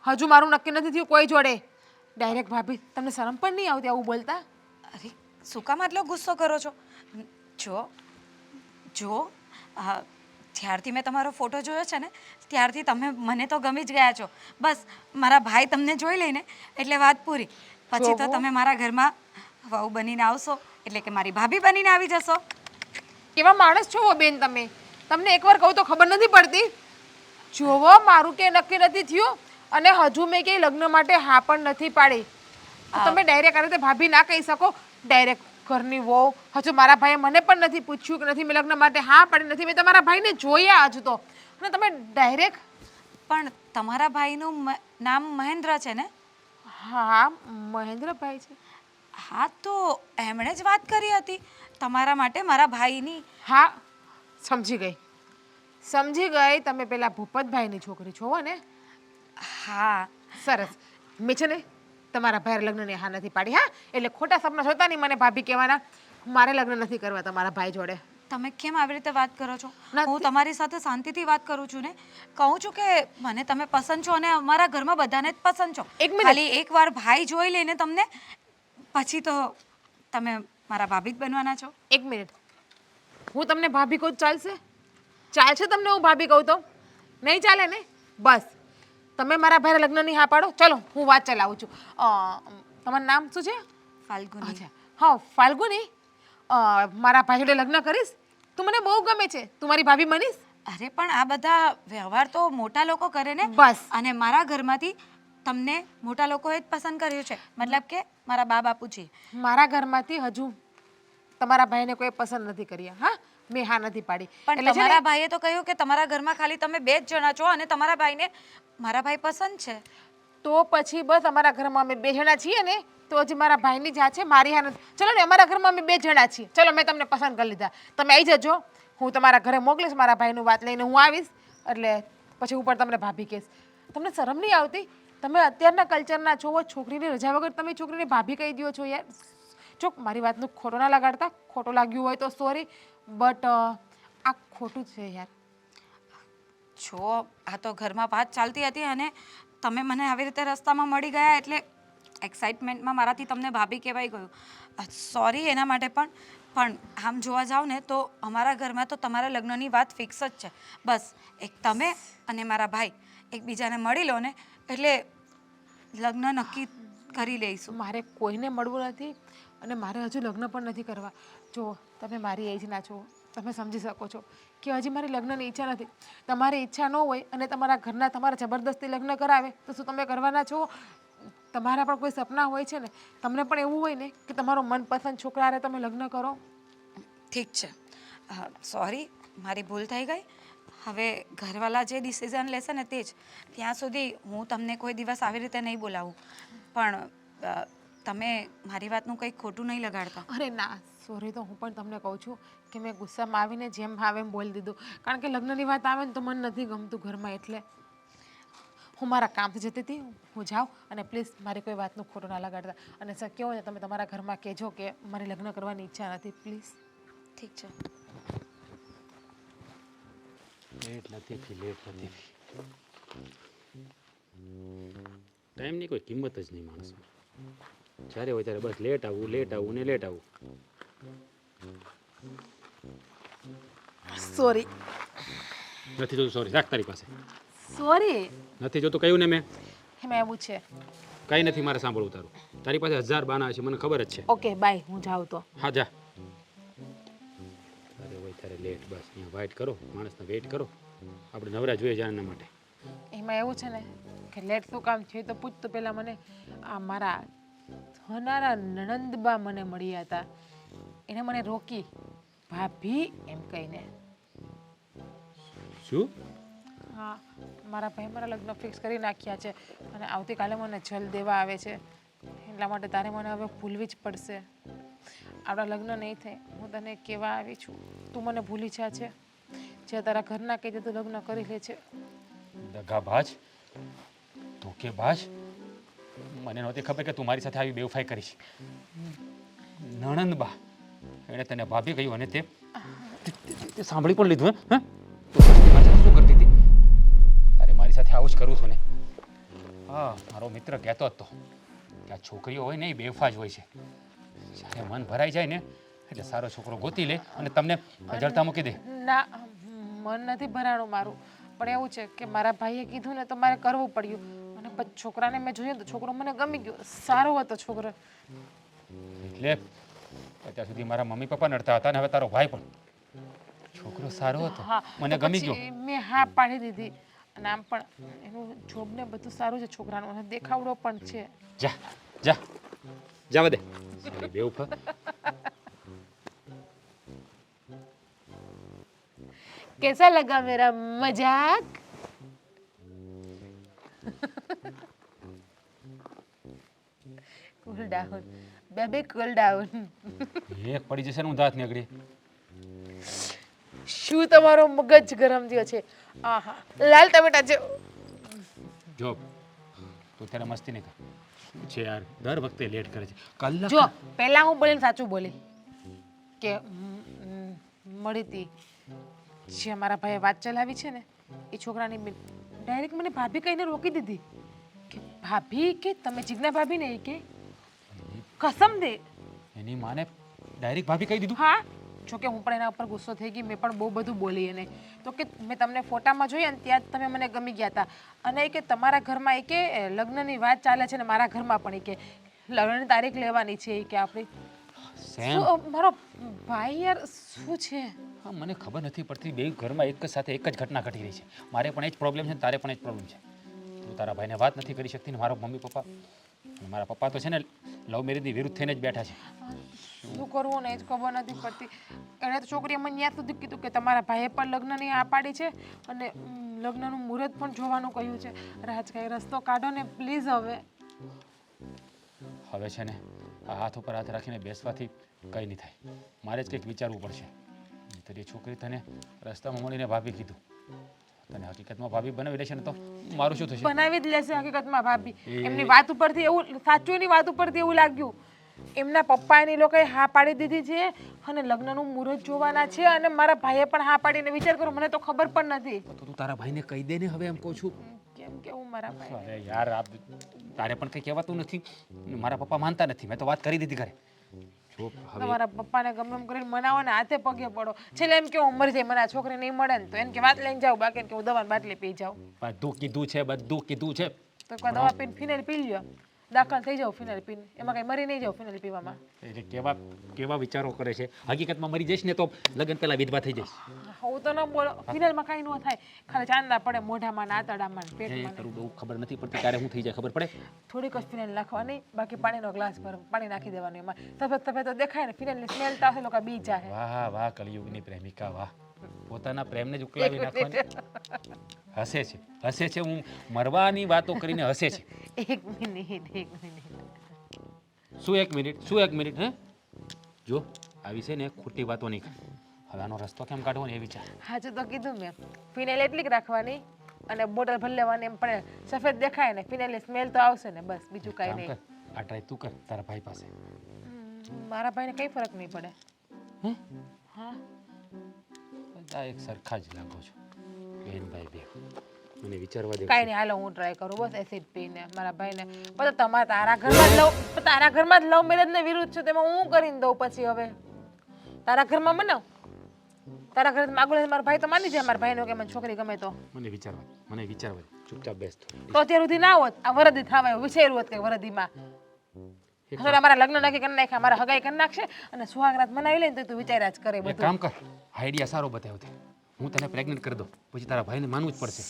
હજુ મારું નક્કી નથી થયું કોઈ જોડે. ડાયરેક્ટ ભાભી. તમને શરમ પણ નહીં આવતી આવું બોલતા? અરે શું કામ આટલો ગુસ્સો કરો છો? જો જ્યારથી મેં તમારો ફોટો જોયો છે ને ત્યારથી તમે મને તો ગમી જ ગયા છો. બસ મારા ભાઈ તમને જોઈ લઈને એટલે વાત પૂરી. પછી તો તમે મારા ઘરમાં વહુ બનીને આવશો એટલે કે મારી ભાભી બનીને આવી જશો. કેવા માણસ છો બેન તમે? તમને એકવાર કહું તો ખબર નથી પડતી? જોવો, મારું કે નક્કી નથી થયું અને હજુ મેં કે લગ્ન માટે હા પણ નથી પાડી. તમે ડાયરેક્ટ આ રીતે ભાભી ના કહી શકો. ડાયરેક્ટ ઘરની વહુ. હજુ મારા ભાઈએ મને પણ નથી પૂછ્યું કે નથી મેં લગ્ન માટે હા પાડી નથી. મેં તમારા ભાઈને જોયા હજુ તો, અને તમે ડાયરેક્ટ. પણ તમારા ભાઈનું નામ મહેન્દ્ર છે ને? હા, મહેન્દ્રભાઈ છે. હા, તો એમણે જ વાત કરી હતી તમારા માટે મારા ભાઈની. હા, સમજી ગઈ. તમે પેલા ભૂપતભાઈની છોકરી છો ને? હા. સરસ. મેં છે ને તમારા ભાઈ લગ્નની હા નથી પાડી. હા, એટલે ખોટા સપના જોતા નહીં મને ભાભી કહેવાના. મારે લગ્ન નથી કરવા તમારા ભાઈ જોડે. તમે કેમ આવી રીતે વાત કરો છો? હું તમારી સાથે શાંતિથી વાત કરું છું ને. કહું છું કે મને તમે પસંદ છો અને અમારા ઘરમાં બધાને જ પસંદ છો. ખાલી એકવાર ભાઈ જોઈ લઈને તમને, પછી તો તમે મારા ભાભી જ બનવાના છો. 1 મિનિટ. હું તમને ભાભી કહું ચાલશે? ચાલશે તમને હું ભાભી કહું તો? નહીં ચાલે ને? બસ તમે મારા ભાઈ લગ્નની હા પાડો. ચલો હું વાત ચલાવું છું. તમારું નામ શું છે? ફાલ્ગુની. અચ્છા, હા ફાલ્ગુની. મારા ભાઈ જોડે લગ્ન કરીશ? તું મને બહુ ગમે છે. તું મારી ભાભી બનીશ? અરે પણ આ બધા વ્યવહાર તો મોટા લોકો કરે ને. બસ. અને મારા ઘરમાંથી તમને મોટા લોકોએ જ પસંદ કર્યું છે, મતલબ કે મારા બા બાપુજી. મારા ઘરમાંથી હજુ તમારા ભાઈને કોઈ પસંદ નથી કર્યા. હા, મેં હા નથી પાડી. પણ તમારા ભાઈએ તો કહ્યું કે તમારા ઘરમાં ખાલી તમે 2 જ જણા છો અને તમારા ભાઈને મારા ભાઈ પસંદ છે. તો પછી બસ અમારા ઘરમાં અમે 2 જણા છીએ ને, તો હજી મારા ભાઈની જ હા છે, મારી હા નથી. ચલો ને, અમારા ઘરમાં અમે 2 જણા છીએ. ચલો, મેં તમને પસંદ કરી લીધા. તમે આવી જજો. હું તમારા ઘરે મોકલીશ. મારા ભાઈનું વાત લઈને હું આવીશ. એટલે પછી ઉપર તમને ભાભી કહીશ. તમને શરમ નહીં આવતી? તમે અત્યારના કલ્ચરના છો. છોકરીની રજા વગર તમે છોકરીને ભાભી કહી દો છો યાર. ચોક, મારી વાતનું ખોટો ના લગાડતા. ખોટું લાગ્યું હોય તો સોરી, બટ આ ખોટું છે યાર. જો આ તો ઘરમાં વાત ચાલતી હતી અને તમે મને આવી રીતે રસ્તામાં મળી ગયા એટલે એક્સાઇટમેન્ટમાં મારાથી તમને ભાભી કહેવાઈ ગયું. સોરી એના માટે. પણ આમ જોવા જાવ ને તો અમારા ઘરમાં તો તમારા લગ્નની વાત ફિક્સ જ છે. બસ એક તમે અને મારા ભાઈ એકબીજાને મળી લો ને એટલે લગ્ન નક્કી કરી લઈશું. મારે કોઈને મળવું નથી અને મારે હજુ લગ્ન પણ નથી કરવા. જો તમે મારી એજના છો, તમે સમજી શકો છો કે હજી મારી લગ્નની ઈચ્છા નથી. તમારી ઈચ્છા ન હોય અને તમારા ઘરના તમારા જબરદસ્તી લગ્ન કરાવે તો શું તમે કરવાના છો? તમારા પણ કોઈ સપના હોય છે ને, તમને પણ એવું હોય ને કે તમારો મનપસંદ છોકરા હારે તમે લગ્ન કરો. ઠીક છે, સોરી, મારી ભૂલ થઈ ગઈ. હવે ઘરવાળા જે ડિસિઝન લેશે ને તે જ. ત્યાં સુધી હું તમને કોઈ દિવસ આવી રીતે નહીં બોલાવું. પણ તમે મારી વાતનું કંઈ ખોટું નહીં લગાડતા. અરે ના, સોરી તો હું પણ તમને કહું છું કે મેં ગુસ્સામાં આવીને જેમ ભાવે એમ બોલી દીધું. કારણ કે લગ્નની વાત આવે ને તો મને નથી ગમતું ઘરમાં, એટલે હું મારા કામથી જતી હતી. હું જાઉં અને પ્લીઝ મારી કોઈ વાતનું ખોટું ના લગાડતા. અને શક્ય હોય ને તમે તમારા ઘરમાં કહેજો કે મારે લગ્ન કરવાની ઈચ્છા નથી, પ્લીઝ. ઠીક છે. લેટ નથી ટાઈમની કોઈ કિંમત જ નહીં માણસમાં. જ્યારે હોય ત્યારે બસ લેટ આવવું ને લેટ આવવું. સોરી. નથી જોતું, સોરી રાખ તારી પાસે. સોરી. નથી જોતું કહ્યું ને મેં. એમાં એવું છે. કંઈ નથી મારે સાંભળવું તારું. તારી પાસે 1000 બાના છે, મને ખબર જ છે. ઓકે બાય, હું જાઉં તો. હા જા. અરે હોય ત્યારે લેટ, બસ અહીંયા વાઇટ કરો, માણસને વેઇટ કરો. આપણે નવરા જોઈએ જાણના માટે. એમાં એવું છે ને કે લેટ શું કામ છે તો પૂછ તો પહેલાં મને આ મારા થનારા નણંદબા મને મળ્યા હતા. એને મને રોકી, ભાભી એમ કહીને. શું? હા, મારા ભાઈ મારા લગ્ન ફિક્સ કરી નાખ્યા છે અને આવતીકાલે મને જલ દેવા આવે છે. એટલા માટે તારે મને હવે ભૂલવી જ પડશે. આપણા લગ્ન નહીં થાય, હું તને કહેવા આવી છું. તું મને ભૂલી જા છે. જે તારા ઘરના કહી દે તું લગ્ન કરી લે છે. દગાબાજ, ધોકેબાજ. મને નહોતી ખબર કે તું મારી સાથે આવી બેવફાઈ કરીશ. નણંદબા, એણે તને ભાભી કહ્યું અને તે સાંભળી પણ લીધું. હે મારી સાથે શું કરતી હતી? અરે મારી સાથે આવું જ કરું છું ને. હા, મારો મિત્ર કહેતો હતો કે આ છોકરીઓ હોય ને એ બેવફા જ હોય છે. જ્યારે મન ભરાઈ જાય ને એટલે સારો છોકરો ગોતી લે અને તમને જડતા મૂકી દે. ના, મન નથી ભરાણું મારું, પણ એવું છે કે મારા ભાઈએ કીધું ને તો મારે કરવું પડ્યું. અને પછી છોકરાને મેં જોયું તો છોકરો મને ગમી ગયો, સારો હતો છોકરો. એટલે અત્યાર સુધી મારા મમ્મી પપ્પા નડતા હતા ને હવે તારો ભાઈ પણ. છોકરો સારો હતો, હા, મને તો ગમી ગયો. પછી મેં હા પાડી દીધી. અને આમ પણ એનું જોબ ને બધું સારું છે છોકરાનું, અને દેખાવડો પણ છે. જા જા જવા દે. બેવફા. कैसा लगा मेरा मजाक? Cool down baby, cool down. એક પડી જશે ને હું દાંત નીકળી. શું તમારો મગજ ગરમ થયો છે? આહા, લાલ ટમેટા છે. જો તું ત્યારે મસ્તી નહીં કર. શું છે યાર, દર વખતે લેટ કરે છે. કલાક જો પહેલા હું બોલીને સાચું બોલી કે મળી હતી જે મારા ભાઈએ વાત ચલાવી છે ને એ છોકરાની ડાયરેક્ટ મને ભાભી કહીને રોકી દીધી કે ભાભી કે તમે જીજ્ઞા ભાભી ને કે કસમ દે. એની માને ડાયરેક્ટ ભાભી કહી દીધું. હા, જોકે હું પણ એના ઉપર ગુસ્સો થઈ ગઈ. મેં પણ બહુ બધું બોલી એને તો કે મેં તમને ફોટામાં જોયા ને ત્યાં જ તમે મને ગમી ગયા હતા. અને એ કે તમારા ઘરમાં એ કે લગ્નની વાત ચાલે છે ને મારા ઘરમાં પણ એ કે લગ્નની તારીખ લેવાની છે એ કે આપણી. સેમ. મારો ભાઈ યાર શું છે? હા, મને ખબર નથી પડતી. બે ઘરમાં એક જ સાથે એક જ ઘટના ઘટી રહી છે. મારે પણ એ જ પ્રોબ્લેમ છે ને તારે પણ એ જ પ્રોબ્લેમ છે. તું તારા ભાઈને વાત નથી કરી શકતી ને મારો મમ્મી પપ્પા અને મારા પપ્પા તો છે ને લવ મેરેજની વિરુદ્ધ થઈને જ બેઠા છે. શું કરવું ને એ જ ખબર નથી પડતી. એણે તો છોકરીએ મને ત્યાં સુધી કીધું કે તમારા ભાઈએ પણ લગ્નની હા પાડી છે અને લગ્નનું મુહૂર્ત પણ જોવાનું કહ્યું છે. રાજ કાંઈ રસ્તો કાઢો ને પ્લીઝ. હવે છે ને આ હાથ ઉપર હાથ રાખીને બેસવાથી કંઈ નહીં થાય. મારે જ કંઈક વિચારવું પડશે. નહીંતર એ છોકરી તને રસ્તામાં મળીને ભાભી કીધું, તને હકીકતમાં ભાભી બનાવી લેશે ને તો મારું શું થશે? બનાવી જ લેશે હકીકતમાં ભાભી. એમની વાત ઉપરથી એવું સાચું, એની વાત ઉપરથી એવું લાગ્યું એમના પપ્પા એની લોકોએ હા પાડી દીધી છે અને લગ્નનું મુહૂર્ત જોવાના છે અને મારા ભાઈએ પણ હા પાડીને. વિચાર કરો, મને તો ખબર પણ નથી. તો તું તારા ભાઈને કહી દે ને. હવે એમ કહું છું. કેમ કેવું મારા ભાઈ? અરે યાર, તારે પણ કંઈ કહેવાતું નથી. મારા પપ્પા માનતા નથી. મેં તો વાત કરી દીધી ઘરે. જો હવે તમારા પપ્પાને ગમે એમ કરીને મનાવો ને હાથે પગે પડો. છેલ્લે એમ કે હું મરી જાય, મને આ છોકરી નહીં મળે ને તો એમ કે વાત લઈને જાઉં, બાકી કે હું દવાની બાટલી પી જાઉં. બધું કીધું છે, બધું કીધું છે. તો કોઈ દવા પીને ફિનાઇલ પી લ્યો. દાખલ થઈ જાઉં ફિનાઇલ પીને, એમાં કઈ મરી નહીં જાઉં ફિનાઇલ પીવામાં. એટલે કેવા કેવા વિચારો કરે છે. હકીકતમાં મરી જઈશ ને તો લગ્ન પહેલા વિધવા થઈ જઈશ. હું તો ન બોલો, ફિનાઇલમાં કાંઈ ન થાય, ખાલી ચાંદા પડે મોઢામાં ને આંતરડામાં ને એ પેટમાં ને. કરું બહુ ખબર નથી પડતી ક્યારે હું થઈ જાય ખબર પડે. થોડીક જ ફિનાઇલ નાખવાની, બાકી પાણીનો ગ્લાસ ભર પાણી નાખી દેવાનું એમાં. સફેદ સફેદ તો દેખાય ને, ફિનાઇલની સ્મેલ તો આવશે, લોકો બી જાય. વાહ વાહ કલિયુગની પ્રેમિકા વાહ. પોતાના પ્રેમને જ ઉકલાવી નાખવાની. હસે છે હું મરવાની વાતો કરીને હસે છે. એક મિનિટ. શું એક મિનિટ હે જો આવી છે ને ખોટી વાતો નહીં કર. હવે આનો રસ્તો કેમ કાઢવો ને એ વિચાર. હાચું તો કીધું મેં, ફિનાઇલ એટલી જ રાખવાની અને બોટલ ભરી લેવાની, એમ પણ સફેદ દેખાય ને ફિનાઇલની સ્મેલ તો આવશે ને, બસ બીજું કાંઈ કામ કર, નહીં. આ ટ્રાય તું કર તારા ભાઈ પાસે. મારા ભાઈને કઈ ફરક નહીં પડે. હે હા, બધા એક સરખા જ લાગો છો બેન ભાઈ બે. મને વિચારવા દે. કાંઈ નહીં, હાલો હું ટ્રાય કરું બસ એસિડ પીને મારા ભાઈને. પછી તારા ઘરમાં જ લવ મેરેજ ને વિરુદ્ધ છે, તેમાં હું કરીને દઉં પછી? હવે તારા ઘરમાં બનાવ, તારા ઘરે માગું મારા ભાઈ તો માની જાય, મારા ભાઈનો કે મને છોકરી ગમે તો. મને વિચારવા દે. ચૂપચાપ બેસતો. તો અત્યાર સુધી ના હોત, આ વરદી થવા વિચાર્યું હોત કે વરદીમાં હવે અમારા લગ્ન નક્કી કરી નાખ્યા, અમારા હગાઈ કરી નાખશે અને સુહાગરાત મનાવી લઈને તો તું વિચાર્યા જ કરે એક બધું. કામ કર, આઈડિયા સારો બતાવ્યો તે. હું તને પ્રેગ્નન્ટ કરી દઉં, પછી તારા ભાઈને માનવું જ પડશે.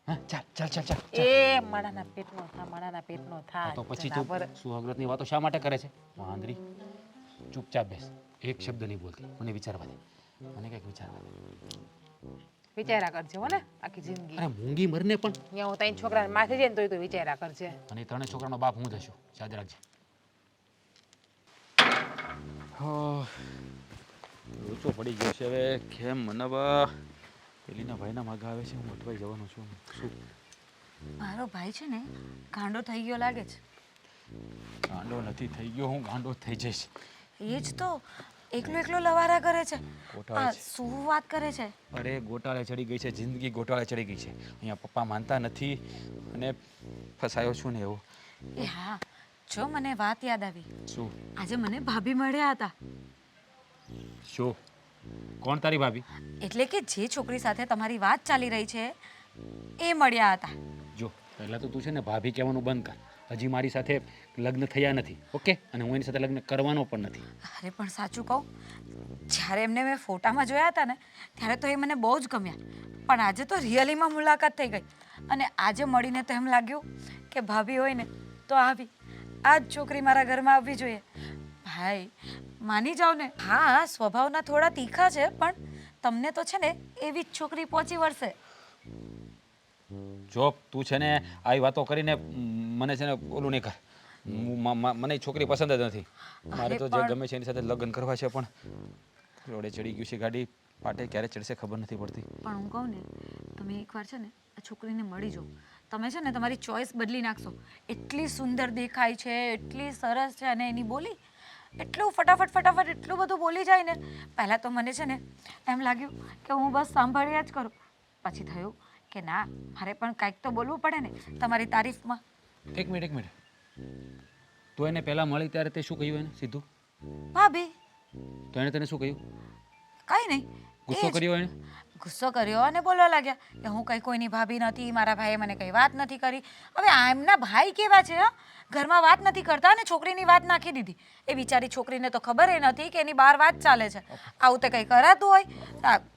હા ચાલ. એ માણાના પેટનો થા તો પછી તું સુહાગરાતની વાતો શા માટે કરે છે? વાંદરી ચૂપચાપ બેસ, એક શબ્દ નહીં બોલતી. મને વિચારવા દે, મને કંઈક વિચારવા દે. વિચાર્યા કરજે હો ને આખી જિંદગી. અરે મૂંગી મરને પણ ત્યાં હું ત્રણ છોકરાને માથે જઈને તોય તો વિચાર્યા કરજે. અને એ ત્રણેય છોકરાનો બાપ હું જ હશું, યાદ રાખજે. ઊંચો પડી ગયો છે હવે. કેમ મનાવા પેલીના ભાઈના માગા આવે છે, હું અટવાઈ જવાનો છું. શું મારો ભાઈ છે ને ગાંડો થઈ ગયો લાગે છે. ગાંડો નથી થઈ ગયો, હું ગાંડો થઈ જઈશ. એ જ તો એકલો લવારા કરે છે. ગોટાળે છે. શું વાત કરે છે? અરે ગોટાળે ચડી ગઈ છે, જિંદગી ગોટાળે ચડી ગઈ છે. અહીંયા પપ્પા માનતા નથી અને ફસાયો છું ને એવું. એ હા, જો મને વાત યાદ આવી. શું આજે મને ભાભી મળ્યા હતા. શું કોણ તારી ભાભી? એટલે કે જે છોકરી સાથે તમારી વાત ચાલી રહી છે એ મળ્યા હતા. જો પહેલાં તો તું છે ને ભાભી કહેવાનું બંધ કર. હજી મારી સાથે લગ્ન થયા નથી, ઓકે? અને હું એની સાથે લગ્ન કરવાનો પણ નથી. અરે પણ સાચું કહું, જ્યારે એમને મેં ફોટામાં જોયા હતા ને ત્યારે તો એ મને બહુ જ ગમ્યા, પણ આજે તો રિયલીમાં મુલાકાત થઈ ગઈ અને આજે મળીને તો એમ લાગ્યું કે ભાભી હોય ને તો આવી આ જ છોકરી મારા ઘરમાં આવવી જોઈએ. ભાઈ માની જાઓ ને, હા સ્વભાવના થોડા તીખા છે પણ તમને તો છે ને એવી જ છોકરી પહોંચી વળશે. જો તું છે ને આવી વાતો કરીને મને છે ને ઓલું નહીં કર. મને એ છોકરી પસંદ જ નથી. મારે તો જે ગમે છે એની સાથે લગ્ન કરવા છે, પણ રોડે ચડી ગયું છે ગાડી, પાટે ક્યારે ચડશે ખબર નથી પડતી. પણ હું કહું ને, તમે એકવાર છે ને આ છોકરીને મળી જાઓ, તમે છે ને તમારી ચોઈસ બદલી નાખશો. એટલી સુંદર દેખાય છે, એટલી સરસ છે અને એની બોલી એટલું ફટાફટ એટલું બધું બોલી જાય ને. પહેલાં તો મને છે ને એમ લાગ્યું કે હું બસ સાંભળ્યા જ કરું, પછી થયું કે ના મારે પણ કાંઈક તો બોલવું પડે ને તમારી તારીફમાં. એક મિનિટ તું એને પહેલાં મળી ત્યારે તે શું કહ્યું એને સીધું? ભાભી. તો એણે તને શું કહ્યું? કાંઈ નહીં. ગુસ્સો કર્યો એણે? ગુસ્સો કર્યો અને બોલવા લાગ્યા કે હું કંઈ કોઈની ભાભી નથી, મારા ભાઈએ મને કંઈ વાત નથી કરી. હવે એમના ભાઈ કેવા છે, હા ઘરમાં વાત નથી કરતા અને છોકરીની વાત નાખી દીધી. એ બિચારી છોકરીને તો ખબર એ નથી કે એની બહાર વાત ચાલે છે. આવું તે કંઈ કરાતું હોય?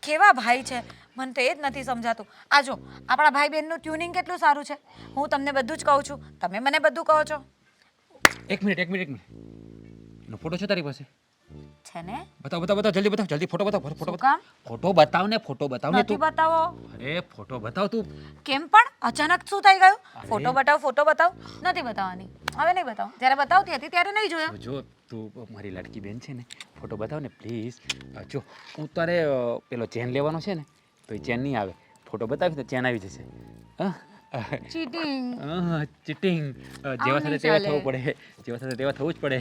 કેવા ભાઈ છે, મને તો એ જ નથી સમજાતું. આ જો આપણા ભાઈ બહેનનું ટ્યુનિંગ કેટલું સારું છે. હું તમને બધું જ કહું છું, તમે મને બધું કહો છો. એક મિનિટ એનો ફોટો છે તારી પાસે? છે ને. બતાવ જલ્દી ફોટો બતાવ. શું કામ? ફોટો બતાવ ને નથી તું. બતાવો. અરે ફોટો બતાવ તું. કેમ પણ અચાનક શું થઈ ગયું? ફોટો બતાવ. નથી બતાવવાની, હવે નહીં બતાવું. જ્યારે બતાવતી હતી ત્યારે નહીં જોયો. જો તું મારી લાડકી બેન છે ને, ફોટો બતાવ ને પ્લીઝ. જો હું તારે પેલો ચેન લેવાનો છે ને, તો એ ચેન નહીં આવે. ફોટો બતાવી તો ચેન આવી જશે. હા ચીટિંગ. ચીટિંગ. જેવા સાથે તેવા થવું પડે, જેવા સાથે તેવા થવું જ પડે.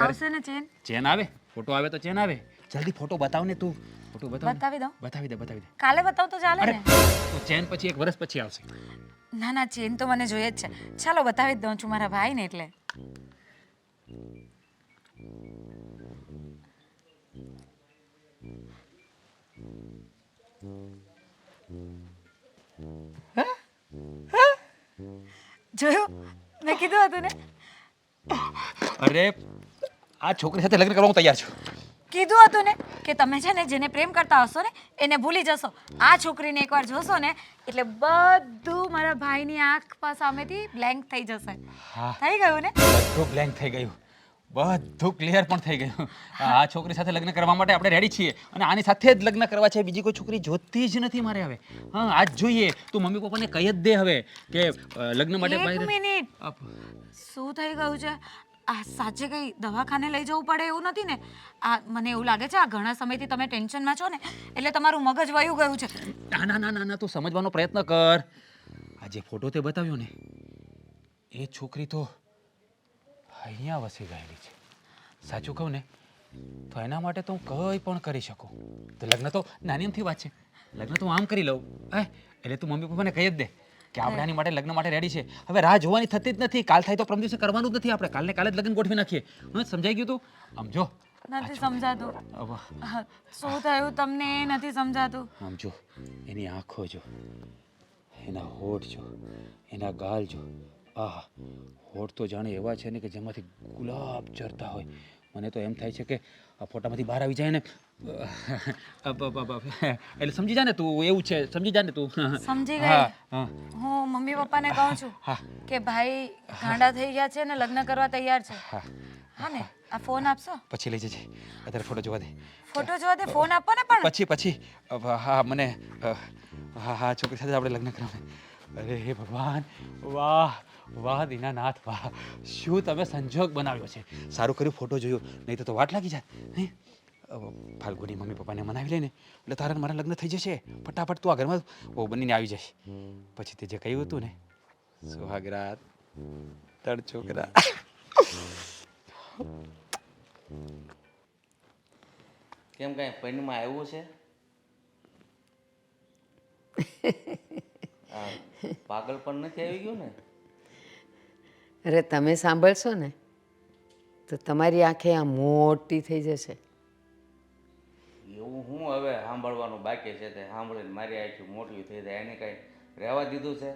આવશે ને ચેન? ચેન આવે, ફોટો આવે તો ચેન આવે. જલ્દી ફોટો બતાવ ને તું. ફોટો બતાવ. બતાવી દઉં? બતાવી દે. કાલે બતાવ તો ચાલે ને? તો ચેન પછી 1 વર્ષ પછી આવશે. ના ચેન તો મને જોઈએ જ છે. ચાલો બતાવી જ દઉં છું, મારા ભાઈ ને એટલે. જોયું મેં કીધું હતું ને? અરે આ છોકરી સાથે લગ્ન કરવા હું તૈયાર છું. કીધું હતું ને કે તમે છે ને જેને પ્રેમ કરતા હશો ને એને ભૂલી જશો. આ છોકરીને એકવાર જોશો ને એટલે બધું મારા ભાઈની આંખ સામેથી બ્લેન્ક થઈ જશે. હા. થઈ ગયું ને? બધું બ્લેન્ક થઈ ગયું, બધું ક્લિયર પણ થઈ ગયું. આ છોકરી સાથે લગ્ન કરવા માટે આપણે રેડી છીએ અને આની સાથે જ લગ્ન કરવા છે. બીજી કોઈ છોકરી જોતી જ નથી મારે હવે. હા, આજ જોઈએ. તું મમ્મી પપ્પાને કહી જ દે હવે કે લગ્ન માટે એક મિનિટ, શું થઈ ગયું છે? આ સાચે કઈ દવાખાને લઈ જવું પડે એવું નથી ને? આ મને એવું લાગે છે આ ઘણા સમયથી તમે ટેન્શનમાં છો ને એટલે તમારું મગજ વયું ગયું છે. ના ના ના ના ના, તું સમજવાનો પ્રયત્ન કર. આ જે ફોટો તે બતાવ્યો ને એ છોકરી તો અહીંયા વસી ગયેલી છે. સાચું કહું ને તો એના માટે તો હું કંઈ પણ કરી શકું. તો લગ્ન તો નાની અમથી વાત છે, લગ્ન તો હું આમ કરી લઉં. એટલે તું મમ્મી પપ્પાને કહી જ દે કે આપણે આની માટે લગ્ન માટે રેડી છે. હવે રાહ જોવાની થતી જ નથી. કાલ થાય તો પરમ દિવસે કરવાનું જ નથી. આપણે કાલને કાલે જ લગ્ન ગોઠવી નાખીએ. હા, સમજાઈ ગયું? તું આમ જો. નથી સમજાતું. શું થયું તમને એ નથી સમજાતું? આમ જો, એની આંખો જો, એના હોઠ જો, એના ગાલ જો. આહ, હોઠ તો જાણે એવા છે ને કે જેમાંથી ગુલાબ ઝરતા હોય. મને તો એમ થાય છે કે આ ફોટામાંથી બહાર આવી જાય ને એટલે સમજી જા ને તું. એવું છે, સમજી જા ને તું. સમજી ગઈ. હા, હા. હું મમ્મી પપ્પાને કહું છું કે ભાઈ ગાંડા થઈ ગયા છે ને લગ્ન કરવા તૈયાર છે. હા ને? આ ફોન આપશો? પછી લઈ જજે. અત્યારે ફોટો જોવા દે. ફોટો જોવા દે, ફોન આપો ને પણ. પછી હા મને હા હા છોકરી સાથે આપણે લગ્ન કરવાના. અરે હે ભગવાન, વાહ વાહ દીનાનાથ વાહ, શું તમે સંજોગ બનાવ્યો છે. સારું કર્યું ફોટો જોયો, નહીં તો વાટ લાગી જાય. હે ફાલ્ગુની મમ્મી પપ્પાને મનાવી લઈને એટલે તારા મારા લગ્ન થઈ જશે. ફટાફટ તું આ ઘરમાં બહુ બનીને આવી જશે. પછી તે જે કહ્યું હતું ને, સુહાગરાત તળ છોકરા. કેમ કાંઈ પૈણમાં આવ્યું છે? પાગલ પણ નથી આવી ગયું ને? અરે તમે સાંભળશો ને તો તમારી આંખે આ મોટી થઈ જશે. એવું હું હવે સાંભળવાનું બાકી છે તે સાંભળીને મારી આખી મોટી થઈ જાય એને કાંઈ રહેવા દીધું છે?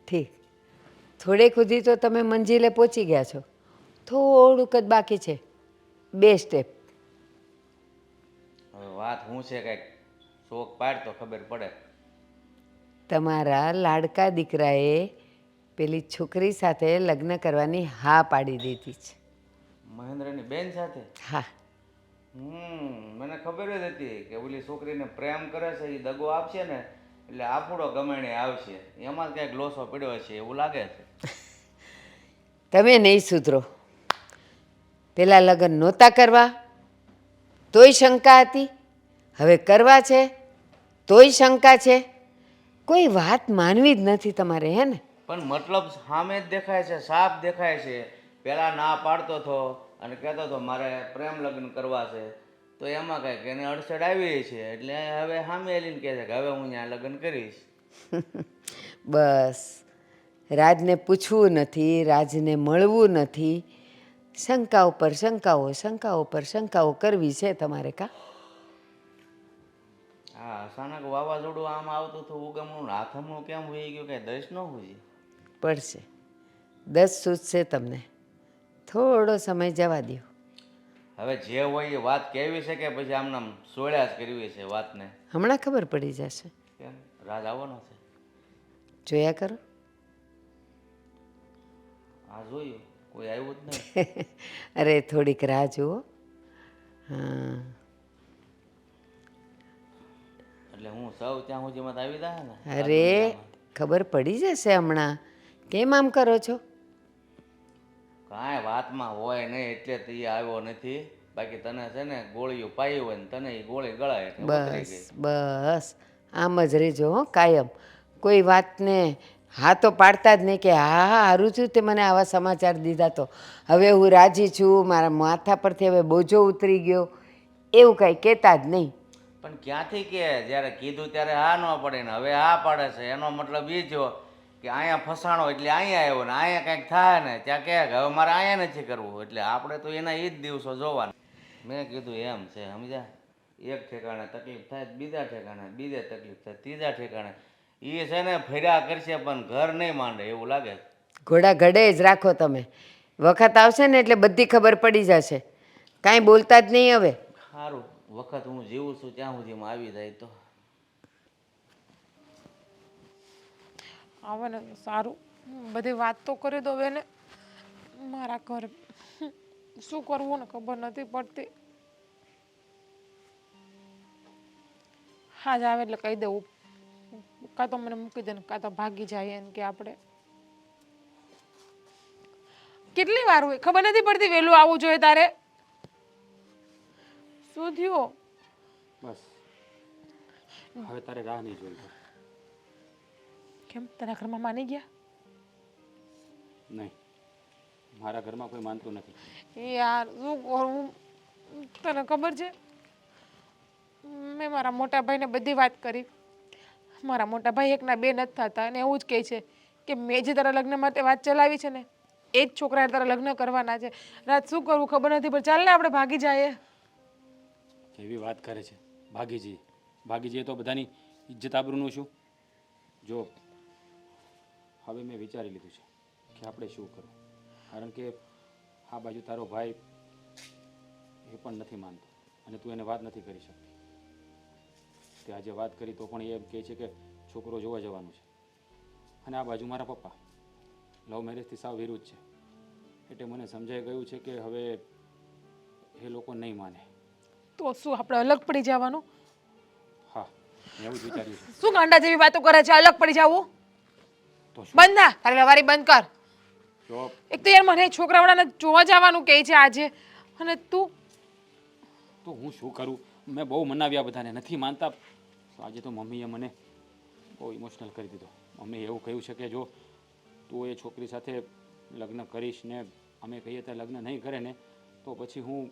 ઠીક, થોડેક સુધી તો તમે મંજિલે પહોંચી ગયા છો. થોડુંક જ બાકી છે, 2 સ્ટેપ. હવે વાત શું છે કાંઈક શોખ પાડ તો ખબર પડે. તમારા લાડકા દીકરાએ પેલી છોકરી સાથે લગ્ન કરવાની હા પાડી દીધી છે. મહેન્દ્રની બેન સાથે? હા. મને ખબર જ હતી કે ઓલી છોકરીને પ્રેમ કરે છે એ દગો આપશે ને એટલે આપણો ગમેણે આવશે. એમાં ક્યાંક લોસો પડ્યો છે એવું લાગે છે. તમે નહીં સુધરો. પેલા લગ્ન નહોતા કરવા તોય શંકા હતી, હવે કરવા છે તોય શંકા છે. કોઈ વાત માનવી જ નથી તમારે, હે ને? પણ મતલબ સામે જ દેખાય છે, સાફ દેખાય છે. પહેલાં ના પાડતો હતો અને કહેતો હતો મારે પ્રેમ લગ્ન કરવા છે, તો એમાં કાંઈક એને અડચણ આવી છે એટલે હવે સામે એલીને કહે છે કે હવે હું ત્યાં લગ્ન કરીશ. બસ, રાજને પૂછવું નથી, રાજને મળવું નથી. શંકા ઉપર શંકાઓ, શંકાઓ પર શંકાઓ કરવી છે તમારે. કા હા, અચાનક વાવાઝોડું આમ આવતું હતું ઉગમનું હાથમનું કેમ હોઈ ગયું કે દસ ન હોય? પડશે, 10 સૂચશે તમને. થોડો સમય જવા દો. હવે જે હોય એ વાત કહેવી છે કે પછી આમનામ સોળ્યા જ કરવી છે વાતને? હમણાં ખબર પડી જશે. કેમ રાજ આવવાનો છે? જોયા કરો. આ જોયું કોઈ આવ્યું જ નહીં. અરે થોડીક રાહ જુઓ. હા, એટલે હું સૌ ત્યાં સુધીમાં આવી જાય ને? અરે ખબર પડી જશે હમણાં. કેમ આમ કરો છો? કાંઈ વાતમાં હોય નહીં એટલે તો એ આવ્યો નથી. બાકી તને છે ને ગોળીઓ પાઈ હોય ને તને એ ગોળી ગળાય એટલે ઉતરી ગઈ. બસ બસ આમ જ રહેજો હો કાયમ. કોઈ વાતને હા તો પાડતા જ નહીં કે હા હા સારું છું તે મને આવા સમાચાર દીધા તો હવે હું રાજી છું, મારા માથા પરથી હવે બોજો ઉતરી ગયો, એવું કાંઈ કહેતા જ નહીં. પણ ક્યાંથી કે જ્યારે કીધું ત્યારે હા ન પડે ને હવે હા પાડે છે. એનો મતલબ એ જો કે અહીંયા ફસાણો એટલે અહીંયા આવ્યો ને અહીંયા કંઈક થાય ને ત્યાં કહે કે હવે મારે અહીંયા નથી કરવું. એટલે આપણે તો એના એ જ દિવસો જોવાના. મેં કીધું એમ છે સમજ્યા? એક ઠેકાણે તકલીફ થાય બીજા ઠેકાણે, બીજે તકલીફ થાય ત્રીજા ઠેકાણે. એ છે ને ફેર્યા કરશે પણ ઘર નહીં માંડે એવું લાગે છે. ઘોડા ઘડે જ રાખો તમે. વખત આવશે ને એટલે બધી ખબર પડી જશે. કાંઈ બોલતા જ નહીં હવે. સારું વખત હું જીવું છું ત્યાં સુધીમાં આવી જાય તો. આવે ને તો સારું. બધી વાત તો કરી દો હવે ને. મારા ઘર શું કરવું ને ખબર નથી પડતી. હા જ આવે એટલે કહી દેવું. કાં તો મને મૂકી દે ને કાં તો ભાગી જાય એમ કે આપણે. કેટલી વાર હોય ખબર નથી પડતી. વહેલું આવવું જોઈએ તારે. શું થયું? બસ હવે તારે રાહ નહીં જોઈ પડે. કેમ તારા ઘરમાં માની ગયા? નહીં, મારા ઘરમાં કોઈ માનતું નથી. યાર શું કરું? તને ખબર છે મેં મારા મોટા ભાઈને બધી વાત કરી. મારા મોટા ભાઈ એકના બે નથી થતા અને એવું જ કહે છે કે મેં જે તારા લગ્ન માટે વાત ચલાવી છે ને એ જ છોકરાએ તારા લગ્ન કરવાના છે. રાત શું કરવું ખબર નથી પણ ચાલ ને આપણે ભાગી જઈએ. એવી વાત કરે છે ભાગી જઈએ તો બધાની ઇજ્જત આબરૂનું શું? જો હવે મેં વિચારી લીધું છે કે આપણે શું કરવું. કારણ કે આ બાજુ તારો ભાઈ એ પણ નથી માનતો અને તું એને વાત નથી કરી શકતી. તે આજે વાત કરી તો પણ એ એમ કહે છે કે છોકરો જોવા જવાનું છે. અને આ બાજુ મારા પપ્પા લવ મેરેજથી સાવ વિરુદ્ધ છે. એટલે મને સમજાઈ ગયું છે કે હવે એ લોકો નહીં માને. તો શું આપણે અલગ પડી જવાનું? હા મેં એવું જ વિચાર્યું છે. શું ગાંડા જેવી વાતો કરે છે? અલગ પડી જવું? તો શું? બંધ ના તારી વ્યવહારી બંધ કર. જો એક તો યાર મને છોકરાઓને જોવા જવાનું કહે છે આજે અને તું તો હું શું કરું? મેં બહુ મનાવ્યા બધાને નથી માનતા. તો આજે તો મમ્મીએ મને બહુ ઇમોશનલ કરી દીધો. મમ્મીએ એવું કહ્યું છે કે જો તું એ છોકરી સાથે લગ્ન કરીશ ને અમે કહીએ ત્યાં લગ્ન નહીં કરે ને તો પછી હું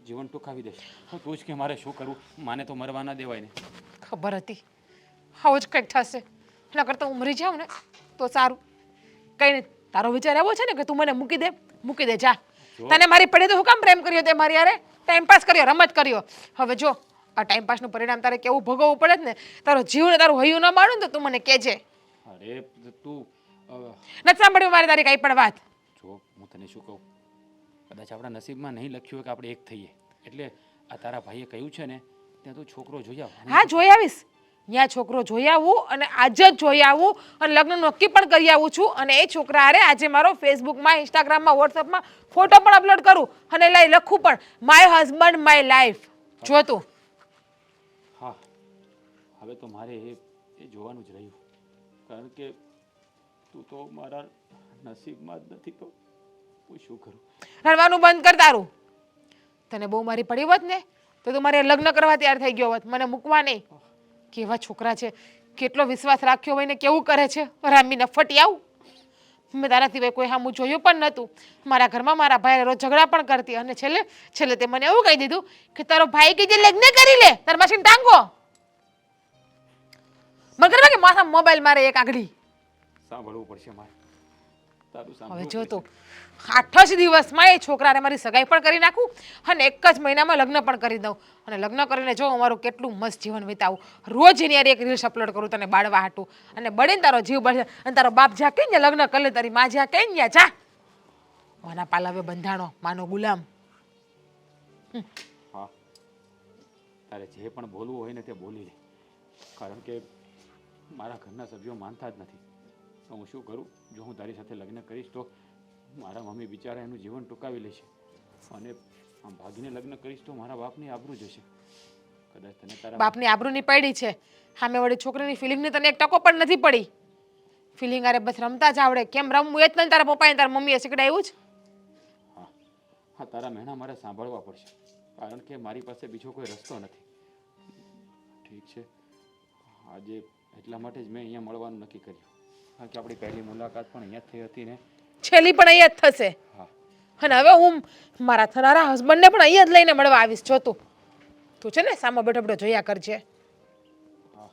જીવન ટૂંકાવી દઈશ. તો તું જ કે મારે શું કરવું? માને તો મરવા ના દેવાય ને. ખબર હતી આવું જ કંઈક થશે. એના કરતાં હું મરી જાઉં ને તો સારું. કંઈ નહીં તારો વિચાર એવો છે ને કે તું મને મૂકી દે જા. તને મારી પડે તો હું કામ પ્રેમ કર્યો તે મારી યારે? ટાઈમપાસ કર્યો, રમત કર્યો. હવે જો આ ટાઈમપાસનું પરિણામ તારે કેવું ભોગવવું પડે જ ને. તારો જીવ ને તારું હૈયું ન મારું ને તો તું મને કહેજે. અરે તું નથી સાંભળ્યું મારે તારી કાંઈ પણ વાત? જો હું તને શું કહું, કદાચ આપણા નસીબમાં નહીં લખ્યું હોય કે આપણે એક થઈએ. એટલે આ તારા ભાઈએ કહ્યું છે ને ત્યાં તું છોકરો જોઈ આવ. હા જોઈ આવીશ. ત્યાં છોકરો જોઈ આવું અને આજે જ જોઈ આવું અને લગ્ન નક્કી પણ કરી આવું છું. અને એ છોકરા હારે આજે મારો ફેસબુકમાં, ઇન્સ્ટાગ્રામમાં, વોટ્સઅપમાં ફોટો પણ અપલોડ કરું અને લખું પણ માય હસબન્ડ માય લાઈફ. જો તું. હા હવે તો મારે એ જોવાનું જ રહ્યું. કારણ કે તું તો મારા નસીબમાં જ નથી તો હું શું કરું? રડવાનું બંધ કર તારું. તને બહુ મારી પડી હોત ને તો તું મારે લગ્ન કરવા તૈયાર થઈ ગયો હોત. મને મૂકવા નહીં. કેવા છોકરા છે, કેટલો વિશ્વાસ રાખ્યો હોય ને કેવું કરે છે. રામીને ફટી આવું. મેં તારા સિવાય કોઈ સામું જોયું પણ નહોતું. મારા ઘરમાં મારા ભાઈ રોજ ઝઘડા પણ કરતી અને છેલ્લે તે મને એવું કહી દીધું કે તારો ભાઈ કે જે લગ્ન કરી લે તાર માસીને ટાંગો. મને કરવા કે માથા મોબાઈલ મારે એક આગળી. સાંભળવું પડશે મારે. તારું હવે સાંભળવું જો તો પડશે. 8 જ દિવસમાં એ છોકરાને મારી સગાઈ પણ કરી નાખું અને એક જ મહિનામાં લગ્ન પણ કરી દઉં. અને લગ્ન કરીને જો અમારું કેટલું મસ્ત જીવન વિતાવું. રોજ એની યાર એક રીલ્સ અપલોડ કરું તને બાળવા હાટું. અને બળીને તારો જીવ બળશે અને તારો બાપ જ્યાં કહીને લગ્ન કરી લે, તારી માં જ્યાં કહીને ત્યાં જા. માના પાલાવે બંધાણો, માનો ગુલામ. હા તારે જે પણ બોલવું હોય ને તે બોલી લે. કારણ કે મારા ઘરના સભ્યો માનતા જ નથી. તો હું શું કરું? જો હું તારી સાથે લગ્ન કરીશ તો મારા મમ્મી બિચારા એનું જીવન ટૂંકાવી લેશે અને આમ ભાગીને લગ્ન કરીશ તો મારા બાપની આબરૂ જશે. કદાચ તને તારા બાપની આબરૂની પડી છે. સામે વળી છોકરીની ફિલિંગની તને એક ટકો પણ નથી પડી. ફિલિંગ અરે બસ રમતા જ આવડે. કેમ રમવું એ જ નહીં તારા પપ્પાએ તારા મમ્મીએ શીખડાવ્યું જ. હા તારા મહેણા મારે સાંભળવા પડશે. કારણ કે મારી પાસે બીજો કોઈ રસ્તો નથી. ઠીક છે આજે એટલા માટે જ મેં અહીંયા મળવાનું નક્કી કર્યું. કારણ કે આપણી પહેલી મુલાકાત પણ અહીંયા જ થઈ હતી ને. છેલ્લી પણ અહીંયા જ થશે. હા અને હવે હું મારા થનારા હસબન્ડને પણ અહીંયા જ લઈને મળવા આવીશ. જો તું છે ને સામો બેઠો બેઠો જોયા કરજે. હા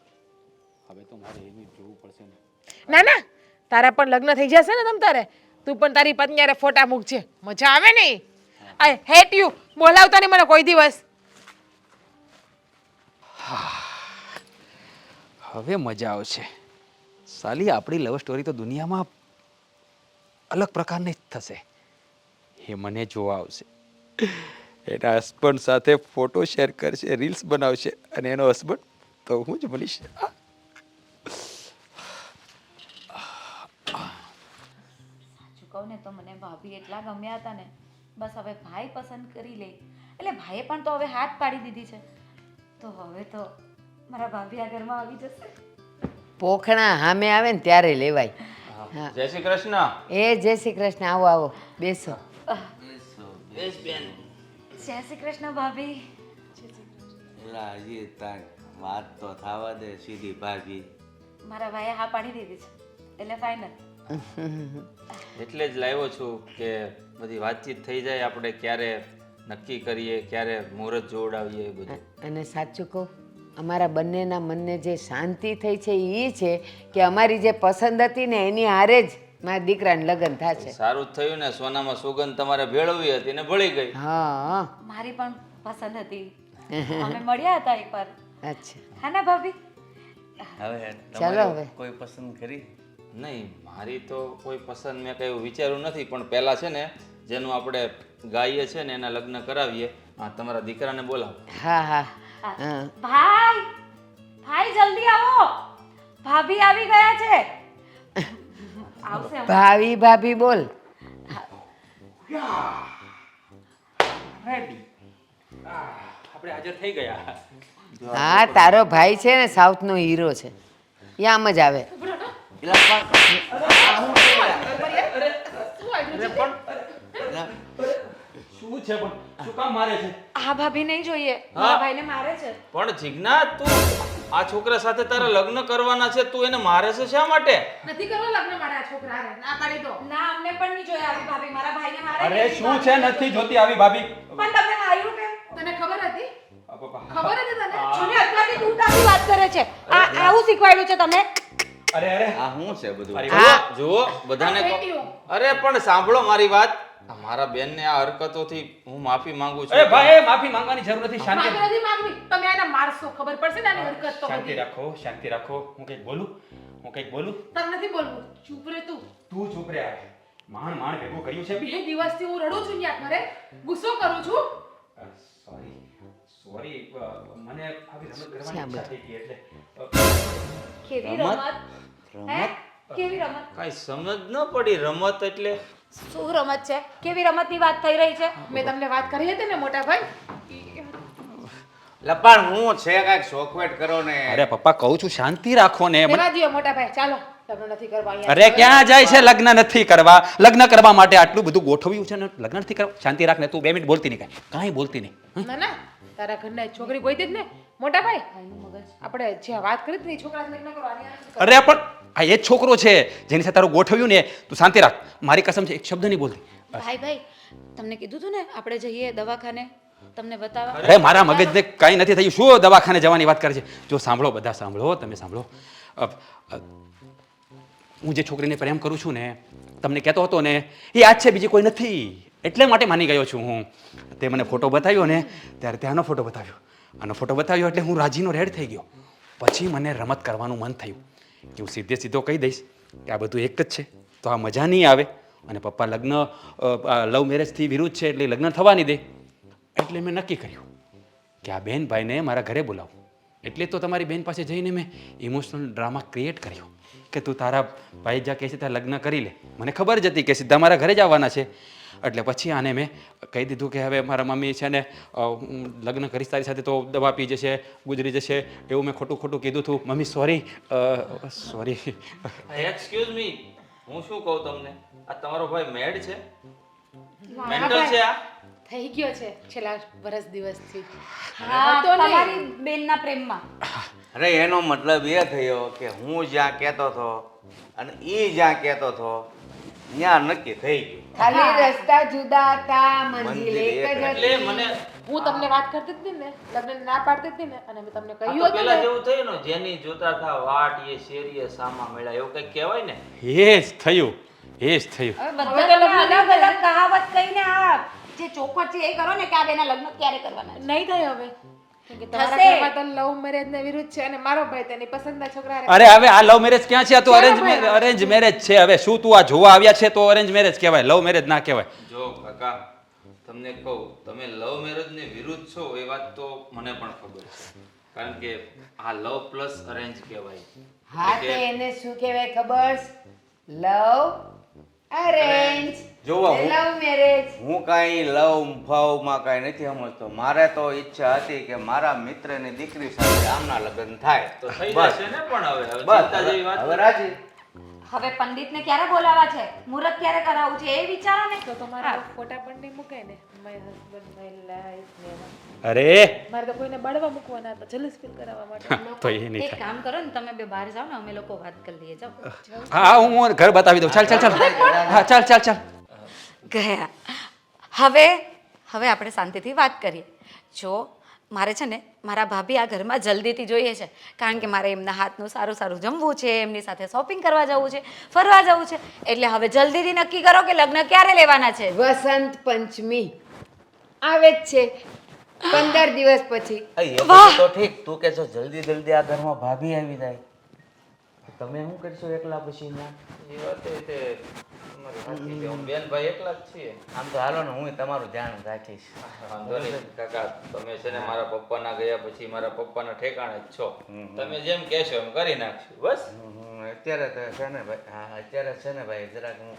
હવે તો મારે એનું જોવું પડશે ને. ના તારા પણ લગ્ન થઈ જશે ને તમ તારે. તું પણ તારી પત્ની હારે ફોટા મૂકજે. મજા આવે ને. I hate you. બોલાવતા નહીં મને કોઈ દિવસ. હવે મજા આવશે. સાલી આપણી લવ સ્ટોરી તો દુનિયામાં અલગ પ્રકારની જ થશે. એ મને જોવા આવશે, એના હસબન્ડ સાથે ફોટો શેર કરશે, રીલ્સ બનાવશે, અને એનો હસબન્ડ તો હું જ બનીશ. સાચું કહું ને તો મને ભાભી એટલા ગમ્યા હતા ને, બસ હવે ભાઈ પસંદ કરી લે એટલે ભાઈએ પણ તો હવે હાથ પાડી દીધી છે, તો હવે તો મારા ભાભી આ ઘરમાં આવી જશે. પોખણા સામે આવે ને ત્યારે લેવાય. હા. જય શ્રી કૃષ્ણ. એ જય શ્રી કૃષ્ણ. આવો આવો, બેસો. જય શ્રી કૃષ્ણ ભાભી. એલા હજી તાર વાત તો થવા દે. સીધી ભાભી મારા ભાઈએ હા પાડી દીધી છે એટલે ફાઇનલ. એટલે જ લાવ્યો છું કે બધી વાતચીત થઈ જાય, આપણે ક્યારે નક્કી કરીએ, ક્યારે મુહૂર્ત જોડાવીએ એ બધું. અને સાચું કહું, અમારા બંનેના મનને જે શાંતિ થઈ છે એ છે કે અમારી જે પસંદ હતી ને એની હારે જ મારા દીકરાને લગ્ન થશે. સારું જ થયું ને, સોનામાં સુગંધ તમારે ભેળવી હતી ને ભળી ગઈ. હા. મારી પણ પસંદ હતી, અમે મળ્યા હતા એકવાર. અચ્છા, હા ના ભાભી? હવે ચાલો તમારે હવે. કોઈ પસંદ કરી? નહીં, મારી તો કોઈ પસંદ મેં કઈ વિચાર્યું નથી, પણ પહેલાં છે ને જેનું આપણે ગાઈએ છે ને એના લગ્ન કરાવીએ. હા, તમારા દીકરાને બોલાવો. હા હા હા. ભાઈ ભાઈ જલ્દી આવો, ભાભી આવી ગયા છે. આવશે હમણાં. ભાવી ભાભી બોલ. આપણે હાજર થઈ ગયા. હા, તારો ભાઈ છે ને સાઉથનો હીરો છે, એ આમ જ આવે. એલા શું છે પણ શું કામ મારે છે? આ ભાભી નહીં જોઈએ, મારા ભાઈને મારે છે. પણ જીજ્ઞા, તું આ છોકરા સાથે તારા લગ્ન કરવાના છે, તું એને મારે છે શા માટે? નથી કરવા લગ્ન મારા છોકરા ના પાડી દો. ના, અમને પણ નહીં જોઈએ આવી ભાભી, મારા ભાઈને મારે. અરે શું છે, નથી જોતી આવી ભાભી. પણ તમને આવ્યું કેમ? તને ખબર હતી? આ પપ્પા. ખબર હતી તને? જોને અત્યારથી તું તારી વાત કરે છે. આ આવું શીખવાડ્યું છે તમે? અરે આ શું છે બધું? જુઓ બધાને અરે પણ સાંભળો મારી વાત. આ મારા બેનને આ હરકતોથી હું માફી માંગુ છું. અરે ભાઈ, માફી માંગવાની જરૂર નથી. શાંતિ માફી નથી માંગવી, તમે આને મારશો, ખબર પડશે ને આની હરકત તો શાંતિ બધી. રાખો, શાંતિ રાખો. હું કંઈક બોલું? તને નથી બોલવું, ચૂપ રહે તું. તું ચૂપ રહે. માંડ માંડ ભેગું કર્યું છે. 2 દિવસથી હું રડું છું યાર, ઘરે ગુસ્સો કરું છું. સોરી મને આવી રમત કરવાની સાંભળ. ઈચ્છા થઈ ગઈ એટલે કેવી રમત? રમત? હે? કેવી રમત? કાંઈ સમજ ન પડી. રમત એટલે શું રમત છે? કેવી રમતની વાત થઈ રહી છે? મેં તમને વાત કરી હતી ને મોટા ભાઈ. લપાણ હું છે, કાંઈક શોખવેટ કરો ને. અરે પપ્પા, કહું છું શાંતિ રાખો ને. દેવા દ્યો મોટા ભાઈ, ચાલો લગ્ન નથી કરવા અહીંયા. અરે ક્યાં જાય છે? લગ્ન નથી કરવા. લગ્ન કરવા માટે આટલું બધું ગોઠવ્યું છે ને, લગ્ન નથી કરવા. શાંતિ રાખ ને તું. 2 મિનિટ બોલતી નહીં, કાંઈ બોલતી નહીં. ના ના, તારા ઘરના છોકરી ગોઈતી જ ને મોટા ભાઈ. આપણે જે વાત કરી હતી ને, એ છોકરા લગ્ન કરવાની. અરે પણ આ એ જ છોકરો છે જેની સાથે તારું ગોઠવ્યું ને. તું શાંતિ રાખ, મારી કસમ છે, એક શબ્દ નહીં બોલતી. ભાઈ તમને કીધું તું ને આપણે જઈએ દવાખાને તમને બતાવવા. અરે મારા મગજને કાંઈ નથી થયું. શું દવાખાને જવાની વાત કરે છે? જો સાંભળો, બધા સાંભળો, તમે સાંભળો. હું જે છોકરીને પ્રેમ કરું છું ને, તમને કહેતો હતો ને, એ આજ છે, બીજી કોઈ નથી. એટલે માટે માની ગયો છું હું. તે મને ફોટો બતાવ્યો ને, ત્યારે ત્યાંનો ફોટો બતાવ્યો. આનો ફોટો બતાવ્યો એટલે હું રાજીનો રેડ થઈ ગયો. પછી મને રમત કરવાનું મન થયું કે હું સીધો કહી દઈશ કે આ બધું એક જ છે, તો આ મજા નહીં આવે. અને પપ્પા લગ્ન લવ મેરેજથી વિરુદ્ધ છે, એટલે લગ્ન થવા નહીં દે. એટલે મેં નક્કી કર્યું કે આ બેન ભાઈને મારા ઘરે બોલાવું. એટલે તો તમારી બેન પાસે જઈને મેં ઇમોશનલ ડ્રામા ક્રિએટ કર્યો કે તું તારા ભાઈ જ્યાં કહે છે ત્યાં લગ્ન કરી લે. મને ખબર જ હતી કે સીધા મારા ઘરે જ આવવાના છે. એટલે પછી આને મેં કહી દીધું કે હવે મારા મમ્મી છે ને, હું લગ્ન કરીશ તારી સાથે તો દવા પી જશે, ગુજરી જશે, એવું મેં ખોટું કીધું હતું. Mummy sorry. એક્સક્યુઝ મી, હું શું કહું તમને, આ તમારો ભાઈ મેડ છે, મેન્ટલ છે આ? થઈ ગયો છે છેલ્લા વર્ષ દિવસથી. હા, તો નહીં. તમારી બેનના પ્રેમમાં. અરે એનો મતલબ એ થયો કે હું જ્યાં કહેતો હતો અને એ જ્યાં કહેતો હતો ત્યાં નક્કી થઈ ગયું. ખાલી રસ્તા જુદા હતા, મંજિલ એક જ એટલે હતી. મને હું તમને વાત કરતી હતી ને, લગ્ન ના પાડતી હતી ને, અને મેં તમને આ કહ્યું તો હતું પેલા ને, જેવું થયું ને, જેની જોતા થા વાટ એ શેરીએ સામા મળ્યા, એવું કંઈક કહેવાય ને. એ જ થયું, એ જ થયું. હવે બધા તમે અલગ અલગ કહાવત કહીને આ જે ચોખવટ છે એ કરો ને કે આ બેના લગ્ન ક્યારે કરવાના છે. નહીં થાય હવે. કેમ કે તમારા થશે. ઘરમાં તો લવ મેરેજ ને વિરુદ્ધ છે અને મારો ભાઈ તેની પસંદના છોકરા હારે અરે હવે આ લવ મેરેજ ક્યાં છે? આ તો અરેન્જ મેરેજ છે. હવે શું તું આ જોવા આવ્યા છે તો અરેન્જ મેરેજ કહેવાય, લવ મેરેજ ના કહેવાય. જો કાકા તમને કહું, તમે લવ મેરેજની વિરુદ્ધ છો એ વાત તો મને પણ ખબર છે, કારણ કે આ લવ પ્લસ અરેન્જ કહેવાય. હા તે એને શું કહેવાય ખબર? લવ અરેન્જ જોવો, હું- લવ મેરેજ. હું કાંઈ લવ ફાવમાં કાંઈ નથી સમજતો. મારે તો ઈચ્છા હતી કે મારા મિત્રની દીકરી સાથે આમના લગ્ન થાય તો થઈ બસ. જશે ને પણ હવે બસ ચિંતા જેવી વાત હવે રાજી. હવે પંડિતને ક્યારે બોલાવા છે, મુહૂર્ત ક્યારે કરાવવું છે એ વિચારો ને. તો તમારા ફોટા પણ નહીં મૂકે ને માય હસબન્ડ માય લાઈફ ને એવા. અરે મારે તો કોઈને બળવા મૂકવાના હતા જલસ ફીલ કરાવવા માટે. તો એ નહીં એક થાય. કામ કરો ને, તમે બે બહાર જાઓ ને, અમે લોકો વાત કરી લઈએ. જાઓ. હા હું ઘર બતાવી દઉં. ચાલ ચાલ ચાલ હા ચાલ ચાલ ચાલ. ગયા. હવે આપણે શાંતિથી વાત કરીએ. જો મારે છે ને મારા ભાભી આ ઘરમાં જલ્દીથી જોઈએ છે, કારણ કે મારે એમના હાથનું સારું સારું જમવું છે, એમની સાથે શોપિંગ કરવા જવું છે, ફરવા જવું છે. એટલે હવે જલ્દીથી નક્કી કરો કે લગ્ન ક્યારે લેવાના છે. વસંત પંચમી આવે જ છે 15 દિવસ પછી. એ બધું તો ઠીક, તું કે છો જલ્દી જલ્દી આ ઘરમાં ભાભી આવી જાય, તમે શું કરશો એકલા પછી ના? એ વાત એ તે તમારી સાચી છે. હું બેન ભાઈ એકલા જ છીએ. આમ તો હાલો ને, હું તમારું ધ્યાન રાખીશ. વાંધો નહીં કાકા, તમે છે ને મારા પપ્પાના ગયા પછી મારા પપ્પાના ઠેકાણે જ છો. તમે જેમ કહેશો એમ કરી નાખશું બસ. અત્યારે તો છે ને ભાઈ, હા અત્યારે છે ને ભાઈ જરાક હું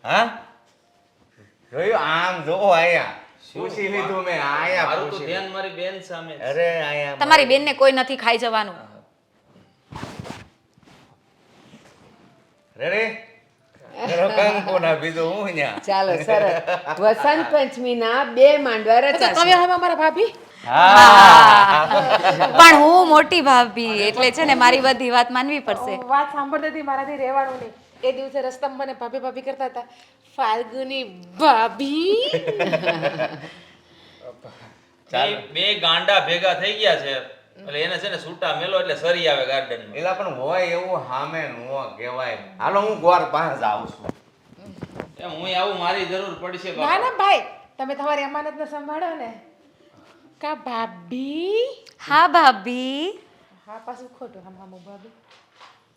હા જોયું આમ જોવો અહીંયા પૂછી લીધું મેં અહીંયા મારું તો પૂછી ધ્યાન મારી બેન સામે છે. અરે અહીંયા તમારી બેનને કોઈ નથી ખાઈ જવાનું. રેડી કંકુ ના બીજું હું ન્યા ચાલો સરસ. વસંત પંચમીના 2 માંડવા તો રચાશે. તમે હવે અમારા ભાભી પણ હું મોટી ભાભી એટલે છે ને મારી બધી વાત માનવી પડશે. વાત સાંભળતી હતી મારાથી રહેવાનું નહીં. એ દિવસે રસ્તામાં મને ભાભી ભાભી કરતા હતા. ફાલ્ગુની ભાભી બે ગાંડા ભેગા થઈ ગયા છે એટલે એને છે ને છૂટા મેલો એટલે સરી આવે ગાર્ડનમાં. એલા પણ હોય એવું સામે નો કહેવાય. હાલો હું ગોર પાસે આવું છું. એમ હું આવું, મારી જરૂર પડશે ના બાપા. ના ભાઈ તમે તમારી અમાનતને સંભાળો ને. કા ભાભી હા ભાભી. હા પાછું ખોટું હા મામું ભાભી